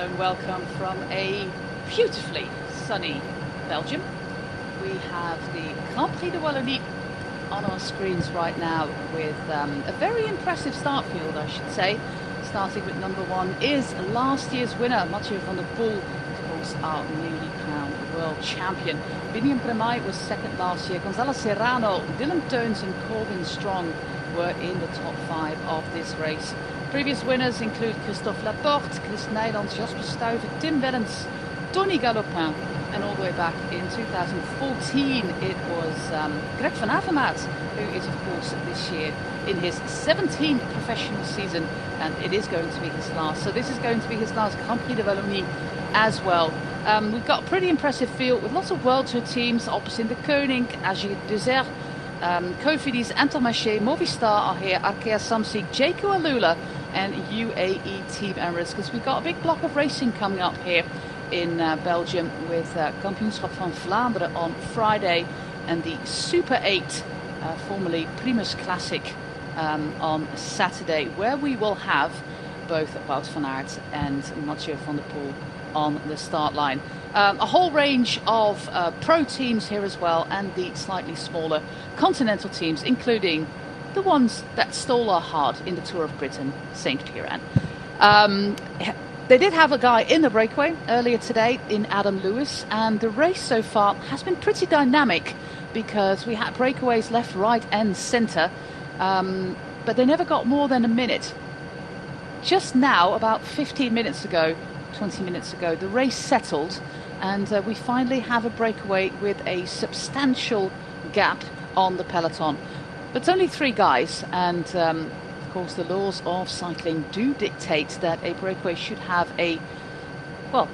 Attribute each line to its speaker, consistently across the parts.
Speaker 1: Hello and welcome from a beautifully sunny Belgium. We have the Grand Prix de Wallonie on our screens right now with a very impressive start field, I should say. Starting with number 1 is last year's winner, Mathieu van der Poel, of course our newly crowned world champion. Biniam Bremai was second last year. Gonzalo Serrano, Dylan Teuns and Corbin Strong were in the top 5 of this race. Previous winners include Christophe Laporte, Chris Nijlands, Jasper Stuyven, Tim Wellens, Tony Galopin, and all the way back in 2014 it was Greg van Avermaet, who is of course this year in his 17th professional season, and it is going to be his last. So this is going to be his last Grand Prix de Wallonie as well. We've got a pretty impressive field with lots of World Tour teams. Alpecin de Koning, AG Desert, Cofidis, Entelmaché, Movistar are here, Arkea Samsic, Jayco Alula and UAE Team Emirates, because we've got a big block of racing coming up here in Belgium with Kampioenschap van Vlaanderen on Friday and the Super 8, formerly Primus Classic, on Saturday, where we will have both Wout van Aert and Mathieu van der Poel on the start line. A whole range of pro teams here as well, and the slightly smaller continental teams, including the ones that stole our heart in the Tour of Britain, St. Piran. They did have a guy in the breakaway earlier today in Adam Lewis, and the race so far has been pretty dynamic because we had breakaways left, right and centre, but they never got more than a minute. Just now, about 15 minutes ago, 20 minutes ago, the race settled, and we finally have a breakaway with a substantial gap on the peloton. But it's only 3 guys, and of course the laws of cycling do dictate that a breakaway should have a, well,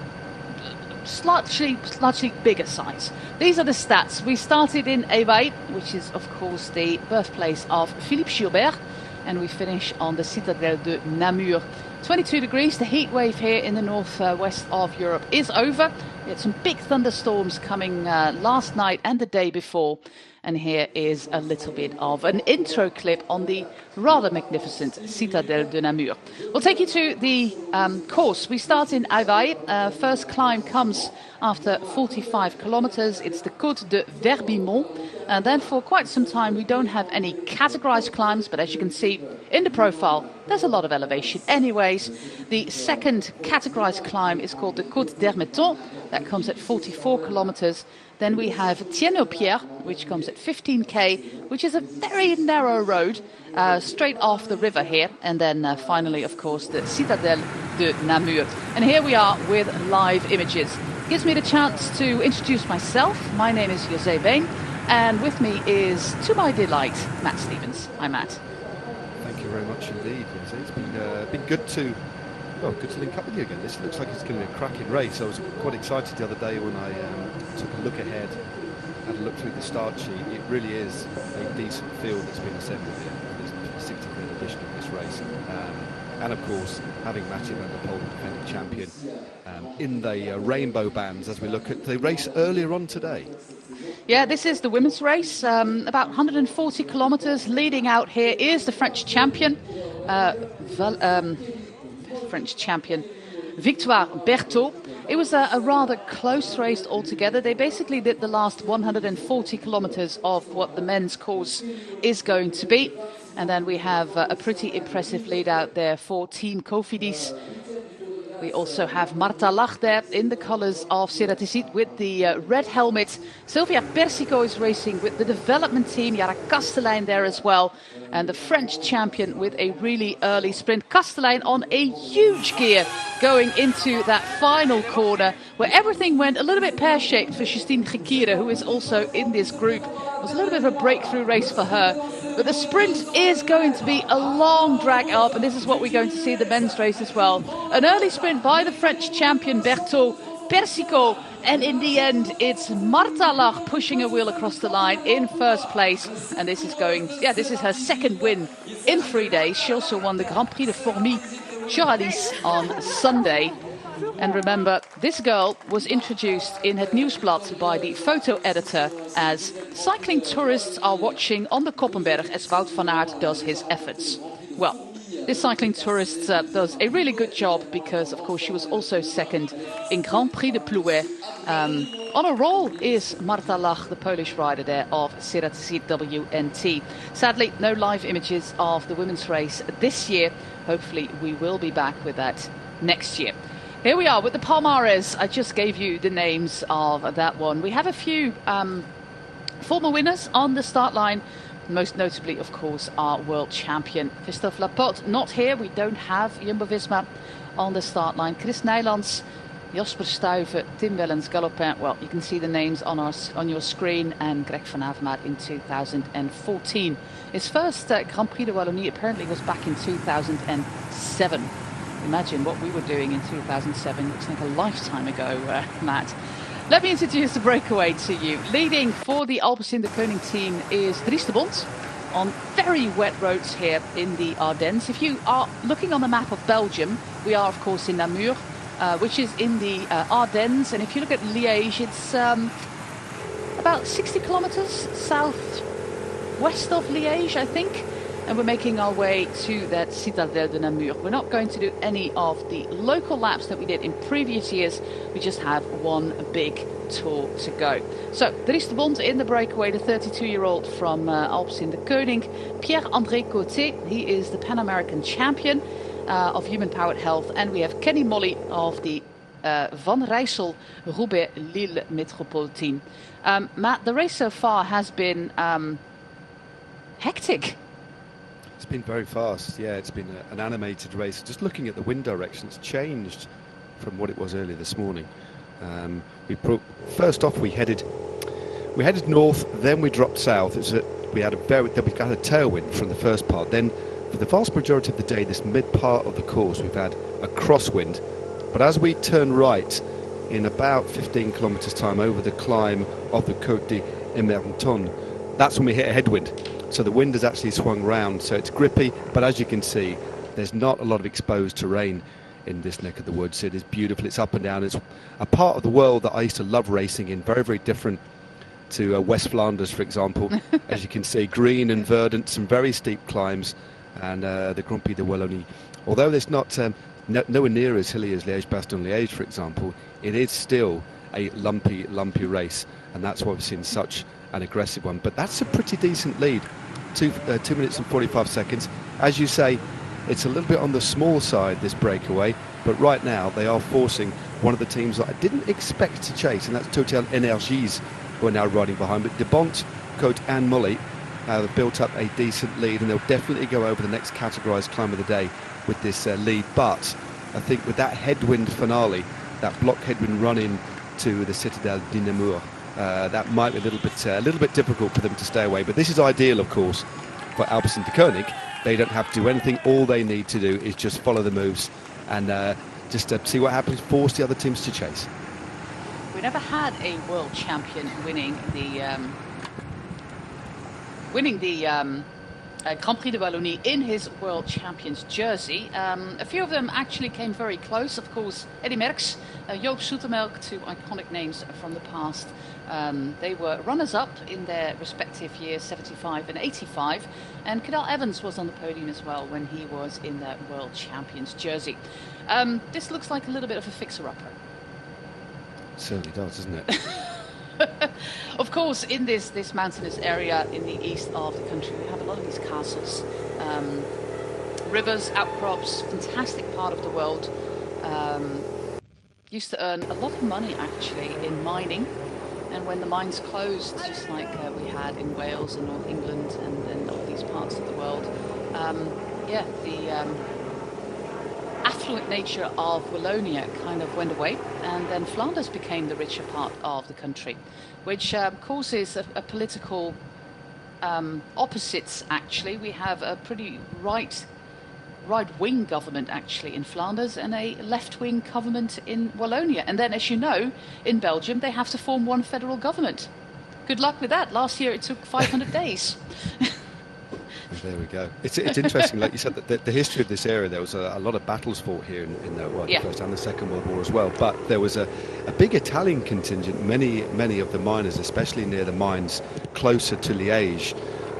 Speaker 1: slightly bigger size. These are the stats. We started in Évailles, which is of course the birthplace of Philippe Gilbert, and we finish on the Citadelle de Namur. 22 degrees. The heat wave here in the northwest of Europe is over. We had some big thunderstorms coming last night and the day before. And here is a little bit of an intro clip on the rather magnificent Citadelle de Namur. We'll take you to the course. We start in Évailles. First climb comes after 45 kilometers. It's the Côte de Verbimont. And then for quite some time we don't have any categorized climbs, but as you can see in the profile, there's a lot of elevation anyways. The second categorized climb is called the Côte d'Hermeton. That comes at 44 kilometers. Then we have Tienne-au-Pierre, which comes at 15k, which is a very narrow road straight off the river here. And then finally, of course, the Citadelle de Namur. And here we are with live images. Gives me the chance to introduce myself. My name is José Bain, and with me is, to my delight, Matt Stevens. Hi, Matt.
Speaker 2: Thank you very much indeed, José. It's been good to link up with you again. This looks like it's going to be a cracking race. I was quite excited the other day when I took a look ahead, had a look through the start sheet. It really is a decent field that's been assembled here for this 63rd edition of this race. And of course, having Mathieu van der Poel, the defending champion, in the rainbow bands as we look at the race earlier on today.
Speaker 1: Yeah, this is the women's race, about 140 kilometers. Leading out here is the French champion, Victoire Berthaud. It was a rather close race altogether. They basically did the last 140 kilometers of what the men's course is going to be. And then we have a pretty impressive lead out there for Team Cofidis. We also have Marta Lach there in the colours of Ceratizit with the red helmet. Sylvia Persico is racing with the development team. Yara Kastelein there as well. And the French champion with a really early sprint. Kastelein on a huge gear going into that final corner where everything went a little bit pear-shaped for Justine Gekira, who is also in this group. It was a little bit of a breakthrough race for her. But the sprint is going to be a long drag up, and this is what we're going to see the men's race as well. An early sprint by the French champion Berthaud, Persico, and in the end it's Marta Lach pushing a wheel across the line in first place. And this is her second win in 3 days. She also won the Grand Prix de Formy-Choralis on Sunday. And remember, this girl was introduced in Het Nieuwsblad by the photo editor as cycling tourists are watching on the Koppenberg as Wout van Aert does his efforts. Well, this cycling tourist does a really good job because, of course, she was also second in Grand Prix de Plouay. On a roll is Marta Lach, the Polish rider there of Siracy WNT. Sadly, no live images of the women's race this year. Hopefully, we will be back with that next year. Here we are with the Palmares. I just gave you the names of that one. We have a few former winners on the start line. Most notably, of course, our world champion Christophe Laporte. Not here. We don't have Jumbo-Visma on the start line. Chris Nijlands, Jasper Stuyven, Tim Wellens, Galopin. Well, you can see the names on your screen. And Greg van Avermaet in 2014. His first Grand Prix de Wallonie apparently was back in 2007. Imagine what we were doing in 2007. Looks like a lifetime ago, Matt. Let me introduce the breakaway to you. Leading for the Alpecin de Koning team is Dries de Bont on very wet roads here in the Ardennes. If you are looking on the map of Belgium, we are of course in Namur, which is in the Ardennes. And if you look at Liège, it's about 60 kilometers southwest of Liège, I think. And we're making our way to that Citadelle de Namur. We're not going to do any of the local laps that we did in previous years. We just have one big tour to go. So, Dries de Bont in the breakaway, the 32-year-old from Alpecin de Koning. Pierre-André Côté, he is the Pan-American champion of human-powered health. And we have Kenny Molly of the Van Rijssel Roubaix Lille Metropolitane. Matt, the race so far has been hectic.
Speaker 2: It's been very fast, yeah. It's been an animated race. Just looking at the wind direction, it's changed from what it was earlier this morning. First off, we headed north, then we dropped south. We had a tailwind from the first part. Then, for the vast majority of the day, this mid part of the course, we've had a crosswind. But as we turn right, in about 15 kilometres time over the climb of the Côte d'Emerton, that's when we hit a headwind. So the wind has actually swung round, so it's grippy, but as you can see, there's not a lot of exposed terrain in this neck of the woods. It is beautiful, it's up and down. It's a part of the world that I used to love racing in, very, very different to West Flanders, for example. As you can see, green and verdant, some very steep climbs, and the Grand Prix de Wallonie. Although there's not nowhere near as hilly as Liège-Bastogne-Liège, for example, it is still a lumpy race, and that's why we've seen such an aggressive one. But that's a pretty decent lead, 2 minutes and 45 seconds. As you say, it's a little bit on the small side, this breakaway, but right now they are forcing one of the teams that I didn't expect to chase, and that's Total Energies, who are now riding behind. But de Bont, Côte and Molly have built up a decent lead, and they'll definitely go over the next categorised climb of the day with this lead. But I think with that headwind finale, that block headwind run in to the Citadelle de Namur, that might be a little bit difficult for them to stay away. But this is ideal, of course, for Alpecin de Koning. They don't have to do anything. All they need to do is just follow the moves and just see what happens, force the other teams to chase.
Speaker 1: We never had a world champion winning the Grand Prix de Wallonie in his world champions jersey. A few of them actually came very close. Of course, Eddy Merckx, Joop Zoetemelk, two iconic names from the past. They were runners-up in their respective years, 75 and 85. And Cadel Evans was on the podium as well when he was in that world champions jersey. This looks like a little bit of a fixer-upper.
Speaker 2: It certainly does, doesn't it?
Speaker 1: Of course, in this mountainous area in the east of the country, we have a lot of these castles, rivers, outcrops, fantastic part of the world. Used to earn a lot of money actually in mining, and when the mines closed, just like we had in Wales and North England and all these parts of the world, the affluent nature of Wallonia kind of went away, and then Flanders became the richer part of the country, which causes a political opposites. Actually, we have a pretty right-wing government actually in Flanders and a left-wing government in Wallonia, and then, as you know, in Belgium they have to form one federal government. Good luck with that. Last year it took 500 days.
Speaker 2: There we go. It's interesting, like you said, that the history of this area, there was a lot of battles fought here in the First and the Second World War as well. But there was a big Italian contingent. Many of the miners, especially near the mines closer to Liège,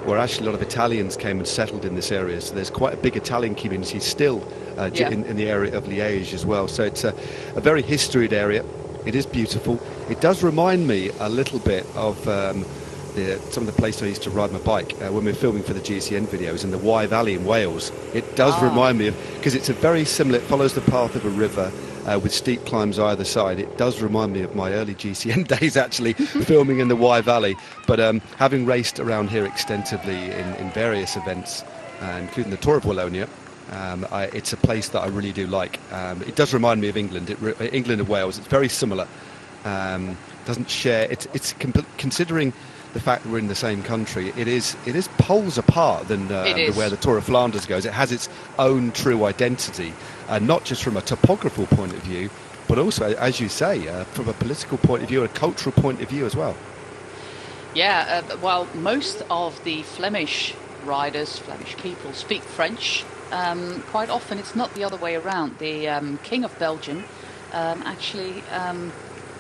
Speaker 2: where actually a lot of Italians came and settled in this area. So there's quite a big Italian community still in the area of Liège as well. So it's a very historied area. It is beautiful. It does remind me a little bit of some of the places I used to ride my bike when we were filming for the GCN videos in the Wye Valley in Wales. It does remind me of, because it's a very similar, it follows the path of a river with steep climbs either side. It does remind me of my early GCN days actually filming in the Wye Valley. But having raced around here extensively in various events, including the Tour of Wallonia, it's a place that I really do like. It does remind me of England, England and Wales. It's very similar. Doesn't share. It's considering the fact that we're in the same country. It is poles apart than where the Tour of Flanders goes. It has its own true identity, not just from a topographical point of view, but also, as you say, from a political point of view and a cultural point of view as well.
Speaker 1: Yeah, well, most of the Flemish riders, Flemish people, speak French. Quite often it's not the other way around. The King of Belgium actually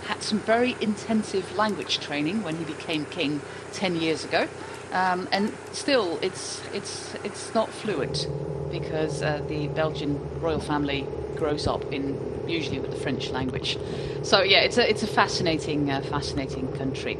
Speaker 1: had some very intensive language training when he became king 10 years ago, and still it's not fluent because the Belgian royal family grows up usually with the French language. So yeah, it's a fascinating country,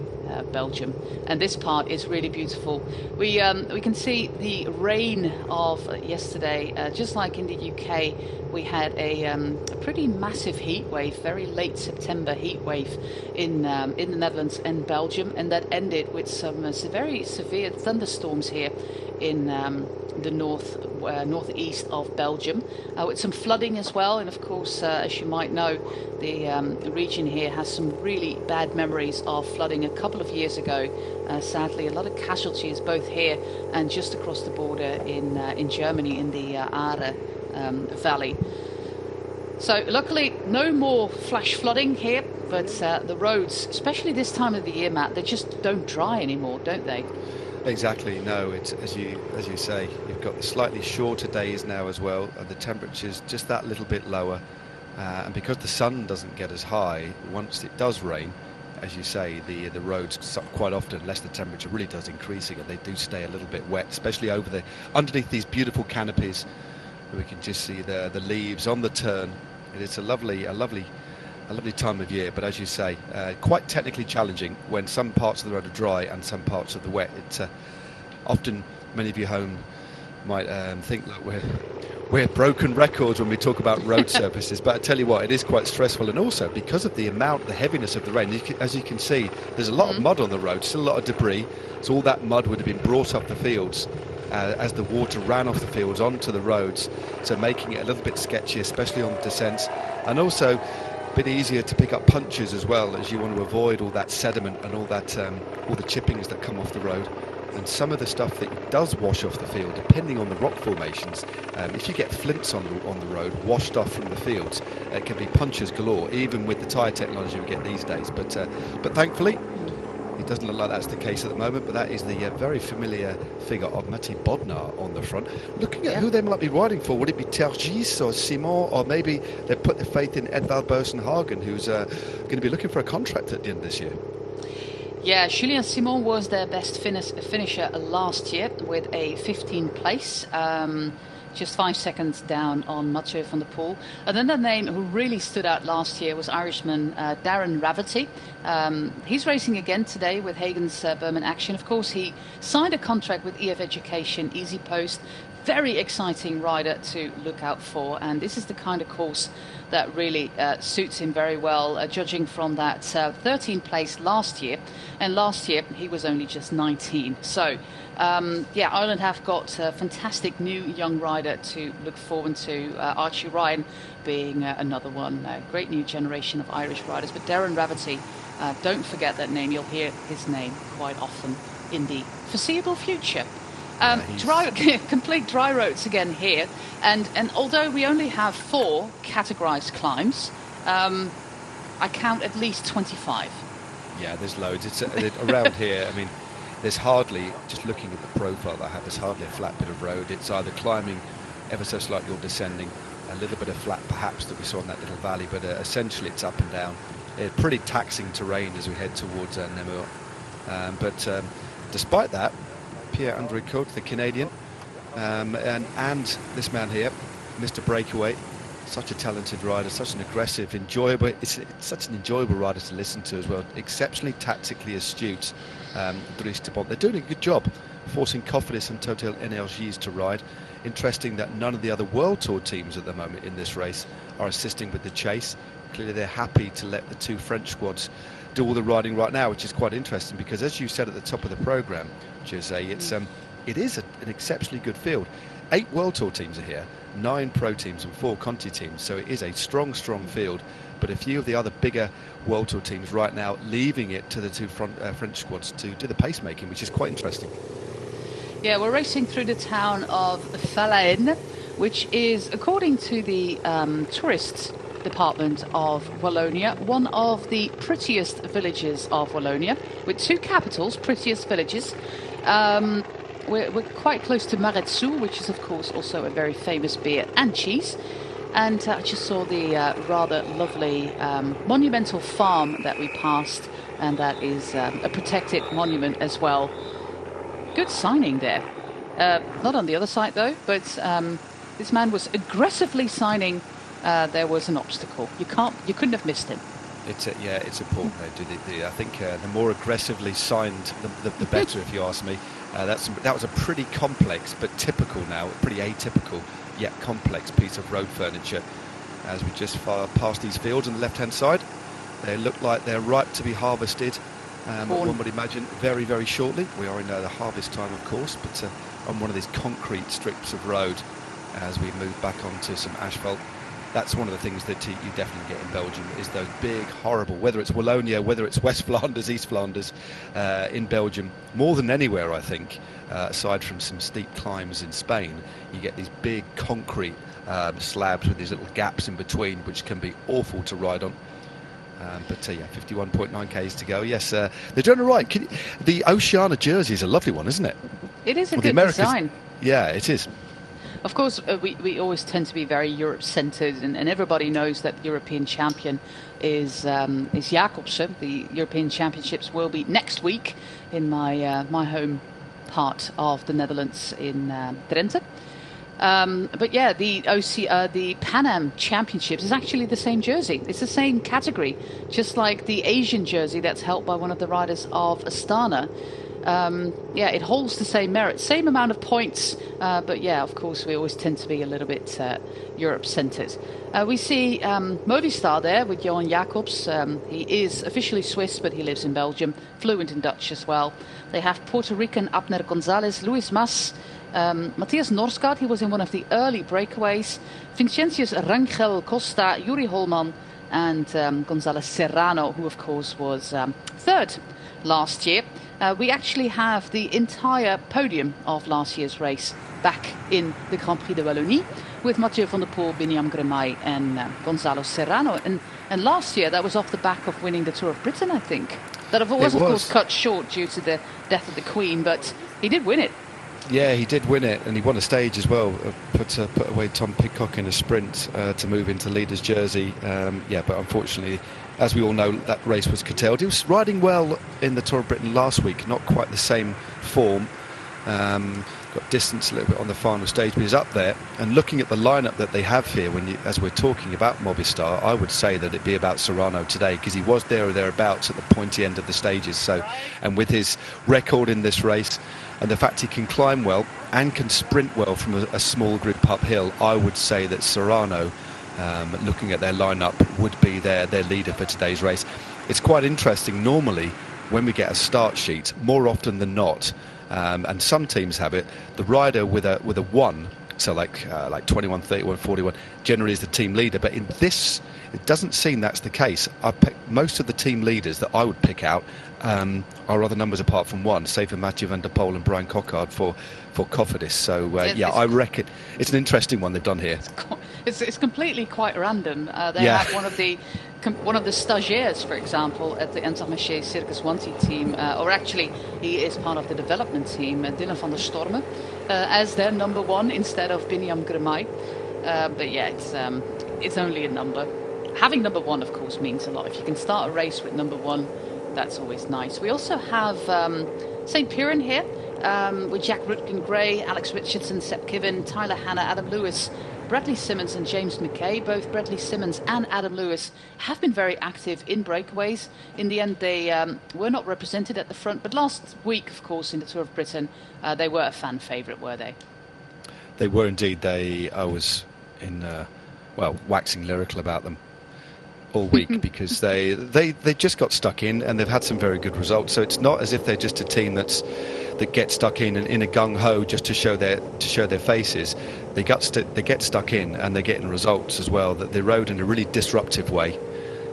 Speaker 1: Belgium, and this part is really beautiful. We can see the rain of yesterday, just like in the UK. We had a pretty massive heat wave, very late September heat wave in the Netherlands and Belgium, and that ended with some very severe thunderstorms here in the northeast of Belgium, with some flooding as well. And of course, as you might know, the region here has some really bad memories of flooding a couple of years ago. Sadly, a lot of casualties both here and just across the border in Germany in the Aare Valley. So luckily, no more flash flooding here, but the roads, especially this time of the year, Matt, they just don't dry anymore, don't they?
Speaker 2: Exactly. No, it's as you say, you've got the slightly shorter days now as well, and the temperature's just that little bit lower, and because the sun doesn't get as high once it does rain, as you say, the roads quite often, unless the temperature really does increase again, they do stay a little bit wet, especially underneath these beautiful canopies. We can just see the leaves on the turn. It's a lovely time of year, but as you say, quite technically challenging when some parts of the road are dry and some parts of the wet. It's often, many of you home might think, look, we're broken records when we talk about road surfaces, but I tell you what, it is quite stressful, and also because of the heaviness of the rain, as you can see, there's a lot of mud on the road, still a lot of debris, so all that mud would have been brought up the fields as the water ran off the fields onto the roads, so making it a little bit sketchy, especially on the descents, and also a bit easier to pick up punches as well, as you want to avoid all that sediment and all the chippings that come off the road. And some of the stuff that does wash off the field, depending on the rock formations, if you get flints on the road washed off from the fields, it can be punches galore, even with the tyre technology we get these days. But thankfully, it doesn't look like that's the case at the moment, but that is the very familiar figure of Matti Bodnar on the front. Looking at who they might be riding for, would it be Tergis or Simon, or maybe they put their faith in Edvald Boasson Hagen, who's going to be looking for a contract at the end of this year?
Speaker 1: Yeah, Julien Simon was their best finisher last year with a 15th place. Just 5 seconds down on Mathieu van der Poel. Another name who really stood out last year was Irishman Darren Rafferty. He's racing again today with Hagen's Berman Action. Of course, he signed a contract with EF Education, Easy Post. Very exciting rider to look out for, and this is the kind of course that really suits him very well, judging from that 13th place last year, and last year he was only just 19. So yeah, Ireland have got a fantastic new young rider to look forward to, Archie Ryan being another one. Great new generation of Irish riders, but Darren Rafferty, don't forget that name. You'll hear his name quite often in the foreseeable future. Complete dry roads again here, and although we only have 4 categorized climbs, I count at least 25.
Speaker 2: Yeah, there's loads. It's around here. I mean, there's hardly, just looking at the profile that I have, there's hardly a flat bit of road. It's either climbing ever so slightly or descending, a little bit of flat perhaps that we saw in that little valley, but essentially it's up and down. Pretty taxing terrain as we head towards Namur. But despite that, Pierre-André Cote, the Canadian, and this man here, Mr. Breakaway. Such a talented rider, such an aggressive, enjoyable. It's such an enjoyable rider to listen to as well. Exceptionally tactically astute, Dries de Bont. They're doing a good job forcing Cofidis and Total Energies to ride. Interesting that none of the other World Tour teams at the moment in this race are assisting with the chase. Clearly they're happy to let the two French squads do all the riding right now, which is quite interesting because, as you said at the top of the programme, Jose, it is an exceptionally good field. 8 World Tour teams are here, 9 Pro teams and 4 Conti teams, so it is a strong field. But a few of the other bigger World Tour teams right now leaving it to the two French squads to do the pacemaking, which is quite interesting.
Speaker 1: Yeah, we're racing through the town of Falaine, which is, according to the tourist department of Wallonia, one of the prettiest villages of Wallonia, with 2 capitals, prettiest villages. We're quite close to Maretsu, which is, of course, also a very famous beer and cheese. And I just saw the rather lovely monumental farm that we passed, and that is a protected monument as well. Good signing there. Not on the other side, though, but this man was aggressively signing. There was an obstacle. You couldn't have missed him.
Speaker 2: It's important. I think the more aggressively signed, the better, if you ask me. That was a pretty complex, but typical now, pretty atypical, yet complex piece of road furniture. As we just past these fields on the left-hand side, they look like they're ripe to be harvested. One would imagine very, very shortly. We are in the harvest time, of course, but on one of these concrete strips of road, as we move back onto some asphalt. That's one of the things that you definitely get in Belgium, is those big, horrible, whether it's Wallonia, whether it's West Flanders, East Flanders, in Belgium, more than anywhere, I think, aside from some steep climbs in Spain, you get these big concrete slabs with these little gaps in between, which can be awful to ride on. But 51.9 k's to go. Yes, they're doing all right. The Oceania jersey is a lovely one, isn't it?
Speaker 1: It is a good design.
Speaker 2: Yeah, it is.
Speaker 1: Of course, we always tend to be very Europe-centred, and everybody knows that European champion is Jacobsen. The European Championships will be next week in my home part of the Netherlands in Drenthe. But yeah, the Pan Am Championships is actually the same jersey. It's the same category, just like the Asian jersey that's held by one of the riders of Astana. It holds the same merit, same amount of points, but yeah, of course, we always tend to be a little bit Europe-centred. We see Movistar there with Johan Jacobs. He is officially Swiss, but he lives in Belgium, fluent in Dutch as well. They have Puerto Rican Abner Gonzalez, Luis Mas, Matthias Norsgaard, he was in one of the early breakaways, Vincentius Rangel Costa, Yuri Holman, and Gonzalez Serrano, who of course was third last year. We actually have the entire podium of last year's race back in the Grand Prix de Wallonie, with Mathieu van der Poel, Biniam Gremaille and Gonzalo Serrano. And last year that was off the back of winning the Tour of Britain, I think. That was of course cut short due to the death of the Queen, but he did win it.
Speaker 2: Yeah, he did win it, and he won a stage as well. Put away Tom Pidcock in a sprint to move into leader's jersey. But unfortunately, as we all know, that race was curtailed. He was riding well in the Tour of Britain last week, not quite the same form. Got distance a little bit on the final stage, but he's up there. And looking at the lineup that they have here, as we're talking about Movistar, I would say that it'd be about Serrano today, because he was there or thereabouts at the pointy end of the stages. So, and with his record in this race, and the fact he can climb well and can sprint well from a small group uphill, I would say that Serrano, looking at their lineup, would be their leader for today's race. It's quite interesting. Normally, when we get a start sheet, more often than not, and some teams have it, the rider with a 1, so like 21, 31, 41, generally is the team leader. But in this, it doesn't seem that's the case. Most of the team leaders that I would pick out are other numbers apart from 1, say for Mathieu van der Poel and Brian Cockard for Cofidis. So I reckon it's an interesting one they've done here.
Speaker 1: It's completely quite random. They have one of the stagiaires, for example, at the Intermarché Circus Wanty team, or actually he is part of the development team, Dylan van der Stormen, as their number 1 instead of Biniam Gremaille. But yeah, it's only a number. Having number 1, of course, means a lot. If you can start a race with number 1, that's always nice. We also have St. Piran here. with Jack Rutkin-Gray, Alex Richardson, Seb Kiven, Tyler Hanna, Adam Lewis, Bradley Simmons and James McKay. Both Bradley Simmons and Adam Lewis have been very active in breakaways. In the end, they were not represented at the front, but last week, of course, in the Tour of Britain, they were a fan favourite, were they?
Speaker 2: They were indeed. I was waxing lyrical about them all week because they just got stuck in, and they've had some very good results. So it's not as if they're just a team that gets stuck in a gung ho just to show their faces. They get stuck in, and they're getting results as well. That they rode in a really disruptive way.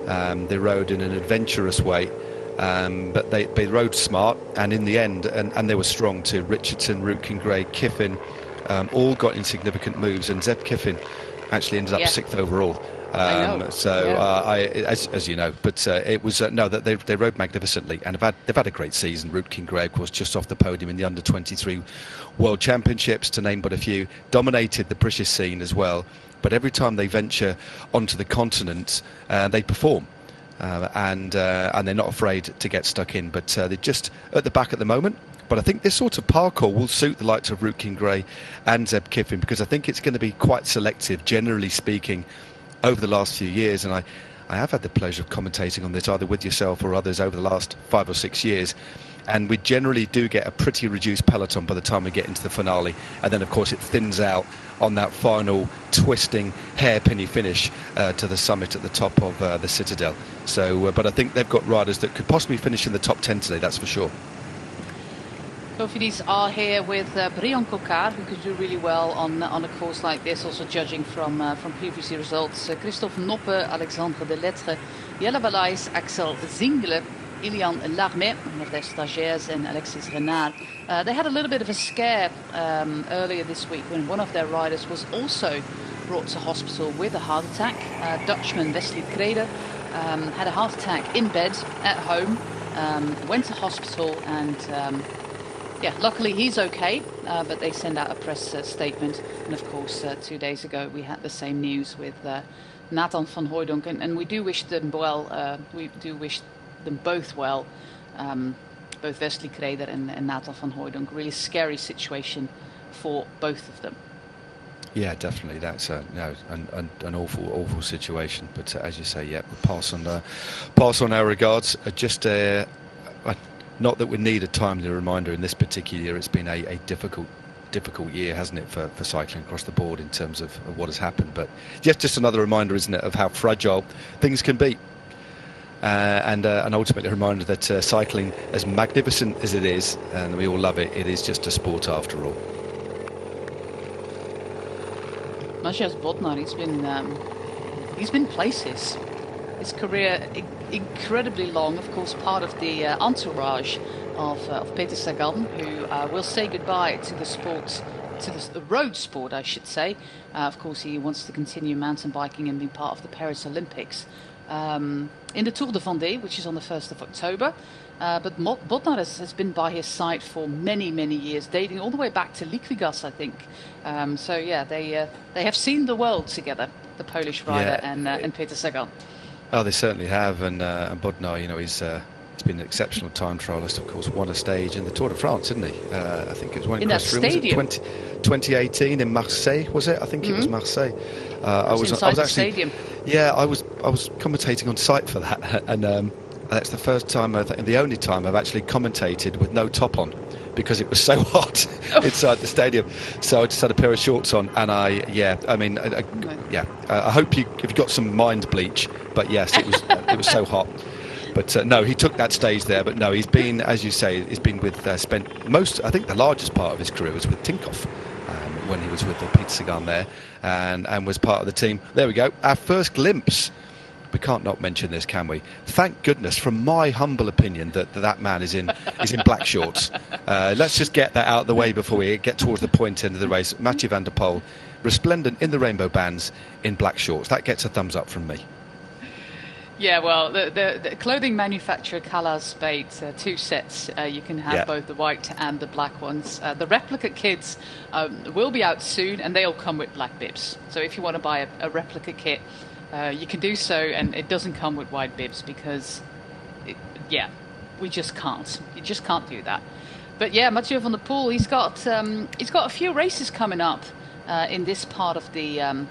Speaker 2: They rode in an adventurous way, but they rode smart, and in the end, and they were strong too. Richardson, Rutkin-Gray, Kiffin, all got insignificant moves, and Zeb Kiffin actually ended up 6th overall. As you know, but it was that they rode magnificently, and they've had a great season. Rutkin-Gray, of course, just off the podium in the under-23 World Championships, to name but a few, dominated the British scene as well. But every time they venture onto the continent, they perform, and they're not afraid to get stuck in. But they're just at the back at the moment. But I think this sort of parkour will suit the likes of Rutkin-Gray and Zeb Kiffin, because I think it's going to be quite selective, generally speaking, over the last few years. And I have had the pleasure of commentating on this either with yourself or others over the last 5 or 6 years, and we generally do get a pretty reduced peloton by the time we get into the finale, and then of course it thins out on that final twisting hairpinny finish to the summit at the top of the Citadel. So but I think they've got riders that could possibly finish in the top 10 today, that's for sure.
Speaker 1: Cofidis are here with Brian Cocard, who could do really well on a course like this, also judging from previous results. Christophe Noppe, Alexandre Delettre, Jelle Balais, Axel Zingle, Ilian Larmet, one of their stagiaires, and Alexis Renard. They had a little bit of a scare earlier this week when one of their riders was also brought to hospital with a heart attack. Dutchman Wesley Kreder had a heart attack in bed at home, went to hospital, and luckily he's okay, but they send out a press statement. And of course, 2 days ago we had the same news with Nathan van Hooijdonk, and we do wish them well. We do wish them both well, both Wesley Kreder and Nathan van Hooijdonk. Really scary situation for both of them.
Speaker 2: Yeah, definitely. That's an awful situation. But as you say, we'll pass on our regards. Not that we need a timely reminder in this particular year. It's been a difficult year, hasn't it, for cycling across the board in terms of what has happened. But just another reminder, isn't it, of how fragile things can be. And ultimately a reminder that cycling, as magnificent as it is, and we all love it, it is just a sport after all.
Speaker 1: Matthias Bodnar, he's been places. His career incredibly long, of course, part of the entourage of Peter Sagan, who will say goodbye to the sport, to the road sport, I should say. Of course, he wants to continue mountain biking and be part of the Paris Olympics. In the Tour de Vendée, which is on the 1st of October. But Bodnar has been by his side for many, many years, dating all the way back to Liquigas, I think. They have seen the world together, the Polish rider and Peter Sagan.
Speaker 2: Oh, they certainly have, and Bodnar, he's been an exceptional time trialist. Of course, won a stage in the Tour de France, didn't he? I think it was one in that stadium. 2018 in Marseille, was it? I think it was Marseille. I was actually stadium. Yeah, I was commentating on site for that, and that's the first time, and the only time I've actually commentated with no top on, because it was so hot inside the stadium. So I just had a pair of shorts on, and I hope you've got some mind bleach. But yes, it was so hot. But no, he took that stage there. But no, he's been, as you say, he's been with spent I think the largest part of his career was with Tinkoff, when he was with Peter Sagan there, and was part of the team. There we go. Our first glimpse. We can't not mention this, can we? Thank goodness, from my humble opinion, that man is in black shorts. Let's just get that out of the way before we get towards the point end of the race. Mathieu van der Poel, resplendent in the rainbow bands, in black shorts. That gets a thumbs up from me.
Speaker 1: Yeah, well, the clothing manufacturer Callas made 2 sets. You can have both the white and the black ones. The replica kits will be out soon, and they'll come with black bibs. So if you want to buy a replica kit, you can do so, and it doesn't come with white bibs because, we just can't. You just can't do that. But yeah, Mathieu van der Poel, he's got a few races coming up in this part of the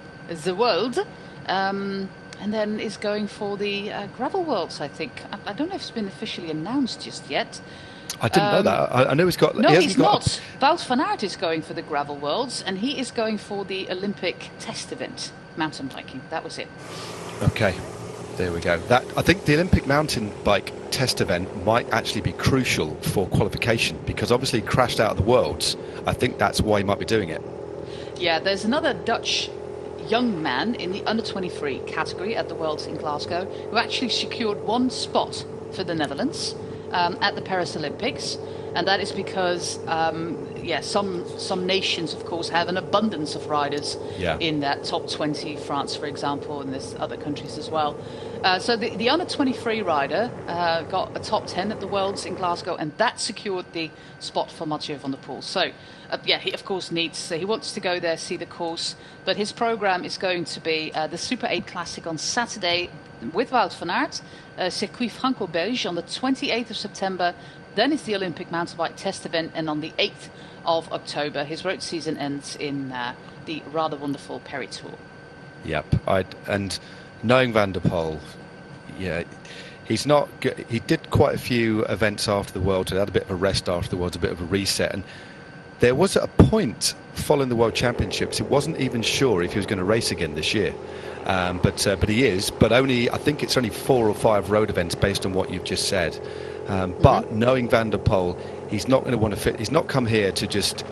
Speaker 1: world, and then is going for the Gravel Worlds. I think I don't know if it's been officially announced just yet.
Speaker 2: I didn't know that. I know he's got.
Speaker 1: No, he's not. Wout van Aert is going for the Gravel Worlds, and he is going for the Olympic test event, mountain biking. That was it.
Speaker 2: Okay, there we go. I think the Olympic mountain bike test event might actually be crucial for qualification, because obviously he crashed out of the Worlds. I think that's why he might be doing it.
Speaker 1: Yeah, there's another Dutch young man in the under 23 category at the Worlds in Glasgow who actually secured one spot for the Netherlands at the Paris Olympics, and that is because some nations, of course, have an abundance of riders in that top 20. France, for example, and there's other countries as well. So the under 23 rider got a top 10 at the Worlds in Glasgow, and that secured the spot for Mathieu van der Poel. So he of course he wants to go there, see the course, but his program is going to be the Super 8 Classic on Saturday with Wout van Aert, Circuit Franco-Belge on the 28th of September. Then is the Olympic mountain bike test event, and on the 8th of October, his road season ends in the rather wonderful Paris Tour.
Speaker 2: Yep, and knowing Van der Poel, he's not. He did quite a few events after the World. He had a bit of a rest after the World, a bit of a reset, and there was a point following the World Championships. He wasn't even sure if he was going to race again this year, but he is. But I think it's only 4 or 5 road events based on what you've just said. But knowing Van der Poel, he's not going to want to fit. He's not come here to just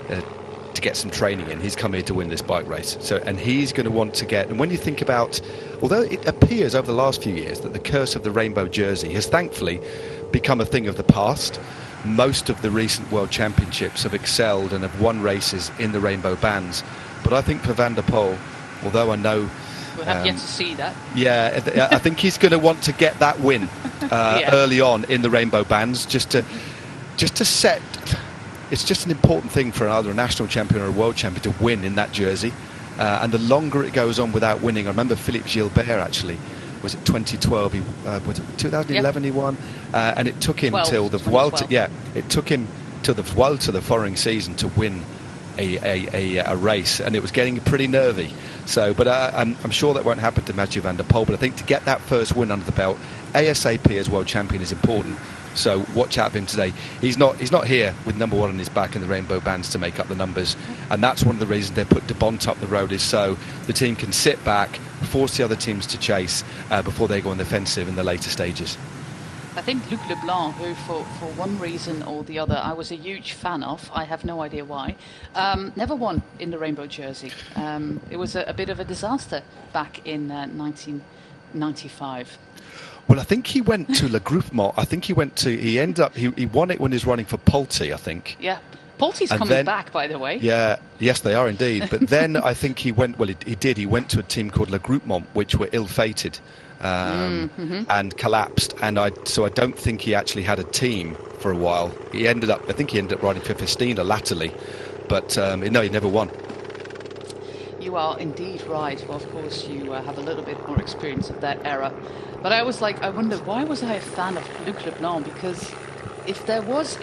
Speaker 2: to get some training in. He's come here to win this bike race. And he's going to want to get. And when you think about, although it appears over the last few years that the curse of the rainbow jersey has thankfully become a thing of the past, most of the recent World Championships have excelled and have won races in the rainbow bands. But I think for Van der Poel, although I know
Speaker 1: we'll have yet to see that.
Speaker 2: Yeah, I think he's going to want to get that win early on in the rainbow bands, just to set. It's just an important thing for either a national champion or a world champion to win in that jersey. And the longer it goes on without winning, I remember Philippe Gilbert actually. Was it 2012? Was it 2011 he won? And it took him till the Vuelta. Yeah, it took him till the Vuelta the following season to win a race, and it was getting pretty nervy. So, but I'm sure that won't happen to Mathieu van der Poel. But I think to get that first win under the belt, ASAP as world champion is important. So watch out for him today. He's not here with number 1 on his back in the rainbow bands to make up the numbers, and that's one of the reasons they put De Bont up the road, is so the team can sit back, force the other teams to chase before they go on the offensive in the later stages.
Speaker 1: I think Luc Leblanc, who for one reason or the other I was a huge fan of, I have no idea why, never won in the rainbow jersey. It was a bit of a disaster back in 1995.
Speaker 2: Well, I think he went to Le Groupement. I think he won it when he was running for Pulte, I think.
Speaker 1: Yeah. Pulte's coming back, by the way.
Speaker 2: Yeah, yes, they are indeed. But then I think he went to a team called Le Groupement, which were ill-fated and collapsed. And so I don't think he actually had a team for a while. I think he ended up riding for Festina latterly. But no, he never won.
Speaker 1: You are indeed right. Well, of course, you have a little bit more experience of that era. But I wonder, why was I a fan of Luc Leblanc? Because if there was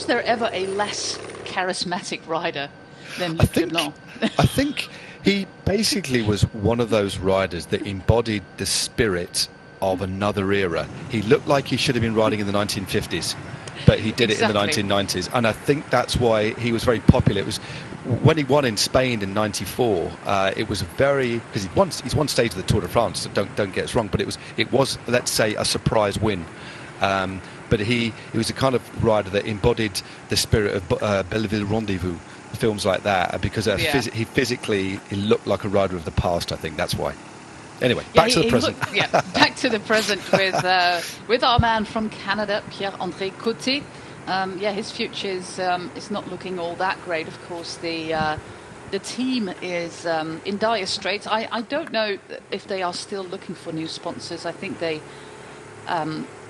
Speaker 1: there ever a less charismatic rider than Luc Leblanc?
Speaker 2: I think he basically was one of those riders that embodied the spirit of another era. He looked like he should have been riding in the 1950s, but he did it in the 1990s. And I think that's why he was very popular. It was when he won in Spain in '94. It was because he's won stage of the Tour de France. So don't get us wrong, but it was let's say a surprise win. But he was a kind of rider that embodied the spirit of Belleville Rendezvous, films like that, because he looked like a rider of the past. I think that's why. Anyway, back to the present.
Speaker 1: Back to the present with our man from Canada, Pierre-André Côté. His future is not looking all that great. Of course, the team is in dire straits. I don't know if they are still looking for new sponsors. I think they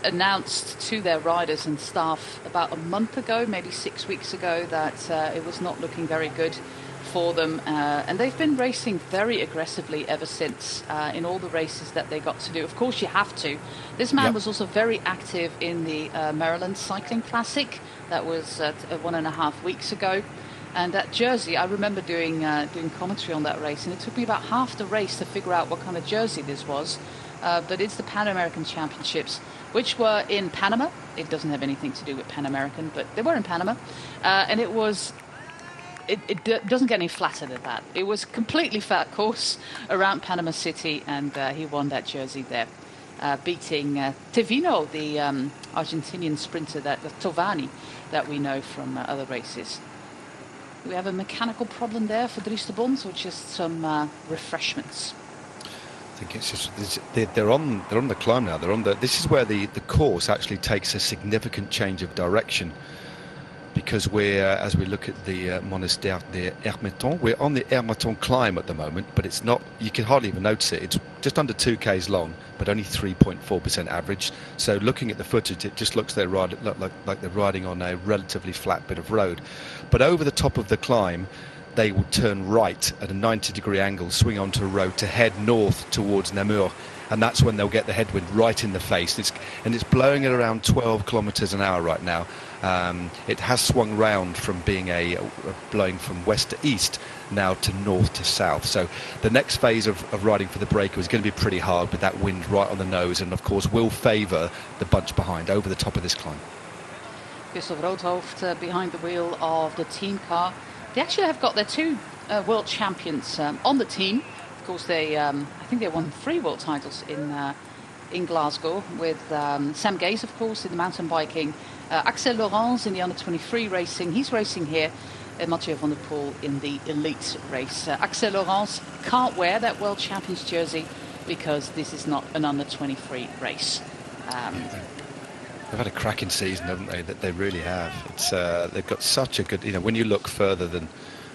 Speaker 1: announced to their riders and staff about a month ago, maybe 6 weeks ago, that it was not looking very good for them, and they've been racing very aggressively ever since in all the races that they got to do. Of course, you have to. This man was also very active in the Maryland Cycling Classic. That was 1.5 weeks ago. And at Jersey, I remember doing commentary on that race, and it took me about half the race to figure out what kind of jersey this was. But it's the Pan American Championships, which were in Panama. It doesn't have anything to do with Pan American, but they were in Panama. And it was... It doesn't get any flatter than that. It was a completely flat course around Panama City, and he won that jersey there, beating Tevino, the Argentinian sprinter, the Tovani, that we know from other races. Do we have a mechanical problem there for Dries de Bont, or just some refreshments?
Speaker 2: I think it's just they're on the climb now. This is where the course actually takes a significant change of direction. Because as we look at the Monastère des Hermetons, we're on the Hermeton climb at the moment, but it's not, you can hardly even notice it. It's just under 2 k's long, but only 3.4% average. So looking at the footage, it just looks like they're riding on a relatively flat bit of road. But over the top of the climb, they will turn right at a 90-degree angle, swing onto a road to head north towards Namur. And that's when they'll get the headwind right in the face. It's blowing at around 12 kilometres an hour right now. It has swung round from being blowing from west to east now to north to south. So the next phase of riding for the breaker is going to be pretty hard with that wind right on the nose, and of course will favour the bunch behind over the top of this climb.
Speaker 1: Christoph Roodhoofd behind the wheel of the team car. They actually have got their 2 world champions on the team. Of course, I think they won 3 world titles in Glasgow with Sam Gaze, of course, in the mountain biking. Axel Laurens in the under-23 racing. He's racing here. Mathieu van der Poel in the elite race. Axel Laurens can't wear that world champions jersey because this is not an under-23 race.
Speaker 2: They've had a cracking season, haven't they? That they really have. It's they've got such a good. When you look further than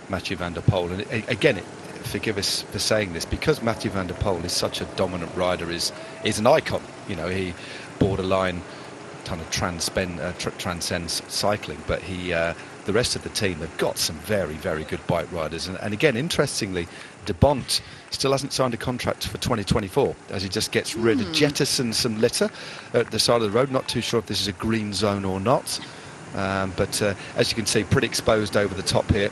Speaker 2: Mathieu van der Poel, and again, forgive us for saying this, because Mathieu van der Poel is such a dominant rider, is an icon. He borderline kind of transcends cycling, but the rest of the team, they've got some very, very good bike riders. And again, interestingly, de Bont still hasn't signed a contract for 2024, as he just gets rid of jettisons some litter at the side of the road. Not too sure if this is a green zone or not, but as you can see, pretty exposed over the top here.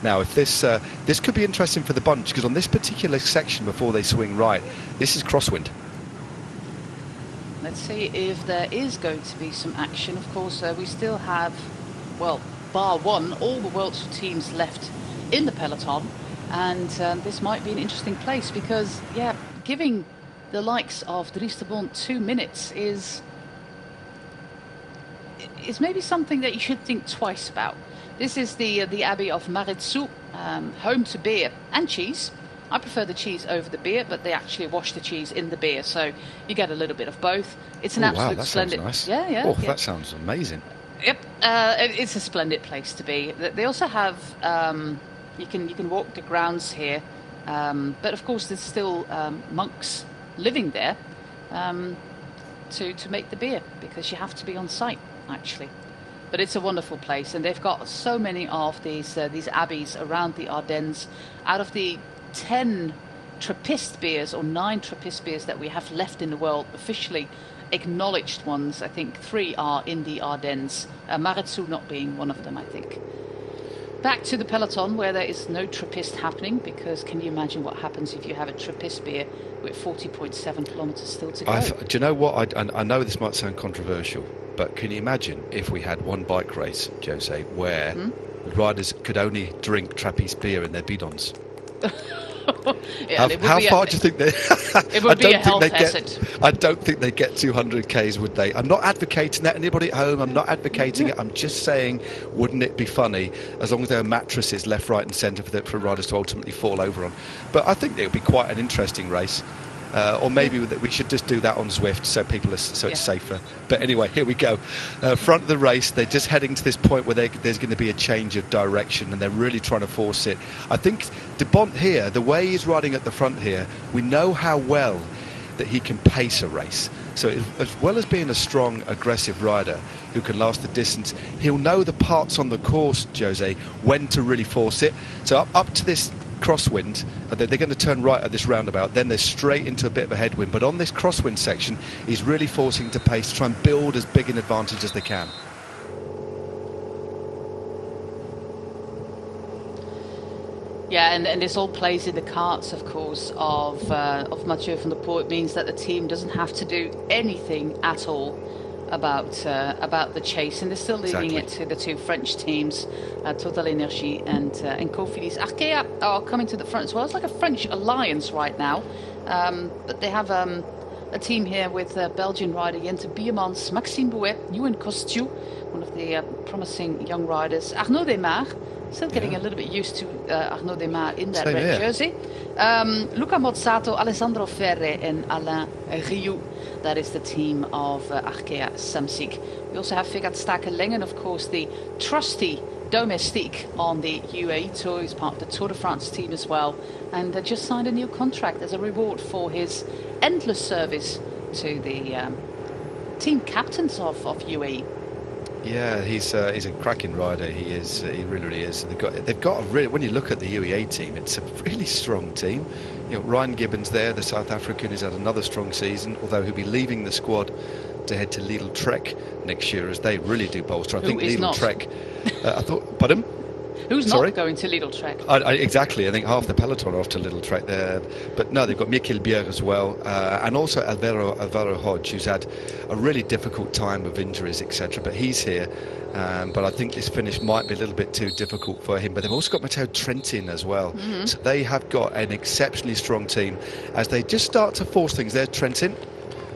Speaker 2: Now, if this could be interesting for the bunch, because on this particular section before they swing right, this is crosswind.
Speaker 1: Let's see if there is going to be some action. Of course, we still have, well, bar one, all the World Tour teams left in the peloton, and this might be an interesting place because, yeah, giving the likes of Dries de Bont 2 minutes is maybe something that you should think twice about. This is the Abbey of Maretsu, home to beer and cheese. I prefer the cheese over the beer, but they actually wash the cheese in the beer, so you get a little bit of both. It's an absolute splendid.
Speaker 2: Sounds nice.
Speaker 1: Yeah.
Speaker 2: Oh, that sounds amazing.
Speaker 1: Yep, it's a splendid place to be. They also have you can walk the grounds here, but of course there's still monks living there to make the beer, because you have to be on site actually. But it's a wonderful place, and they've got so many of these abbeys around the Ardennes. Out of the 10 Trappist beers or 9 Trappist beers that we have left in the world, officially acknowledged ones, I think 3 are in the Ardennes, Maretsu not being one of them, I think. Back to the peloton, where there is no Trappist happening, because can you imagine what happens if you have a Trappist beer with 40.7 kilometres still to go?
Speaker 2: Do you know what? I know this might sound controversial, but can you imagine if we had one bike race, Jose, where the riders could only drink Trappist beer in their bidons?
Speaker 1: Yeah,
Speaker 2: how far do you think they?
Speaker 1: It would be a health hazard.
Speaker 2: I don't think they get 200 k's, would they? I'm not advocating that. Anybody at home? I'm not advocating it. I'm just saying, wouldn't it be funny as long as there are mattresses left, right, and centre for riders to ultimately fall over on? But I think it would be quite an interesting race. Or maybe we should just do that on Zwift so it's safer. But anyway, here we go. Front of the race, they're just heading to this point where there's going to be a change of direction, and they're really trying to force it. I think de Bont here, the way he's riding at the front here, we know how well that he can pace a race. So as well as being a strong, aggressive rider who can last the distance, he'll know the parts on the course, Jose, when to really force it. So up to this crosswind, they're going to turn right at this roundabout, then they're straight into a bit of a headwind. But on this crosswind section, he's really forcing to pace to try and build as big an advantage as they can.
Speaker 1: Yeah, and this all plays in the cards, of course, of Mathieu van der Poel. It means that the team doesn't have to do anything at all about the chase, and they're still leaving it to the two French teams, Total Energy and Cofidis. Arkea are coming to the front as well. It's like a French alliance right now, but they have a team here with Belgian rider Jente Biermans, Maxime Bouet, Ewan Kostu, one of the promising young riders, Arnaud Desmar. Still getting a little bit used to Arnaud Desmar in that red jersey. Luca Mozzato, Alessandro Ferre and Alain Rioux. That is the team of Arkea Samsic. We also have Vigard Staken-Lengen, of course, the trusty domestique on the UAE Tour. He's part of the Tour de France team as well. And just signed a new contract as a reward for his endless service to the team captains of UAE.
Speaker 2: Yeah, he's a cracking rider. He is. He really is. They've got a really. When you look at the UEA team, it's a really strong team. You know, Ryan Gibbons there, the South African, has had another strong season. Although he'll be leaving the squad to head to Lidl Trek next year, as they really do bolster. I think Lidl Trek. I thought, pardon.
Speaker 1: Who's not going to Lidl Trek?
Speaker 2: Exactly. I think half the peloton are off to Lidl Trek there. But no, they've got Mikel Bier as well. And also Alvaro Hodge, who's had a really difficult time with injuries, etc. But he's here. But I think this finish might be a little bit too difficult for him. But they've also got Matteo Trentin as well. Mm-hmm. So they have got an exceptionally strong team as they just start to force things. There's Trentin,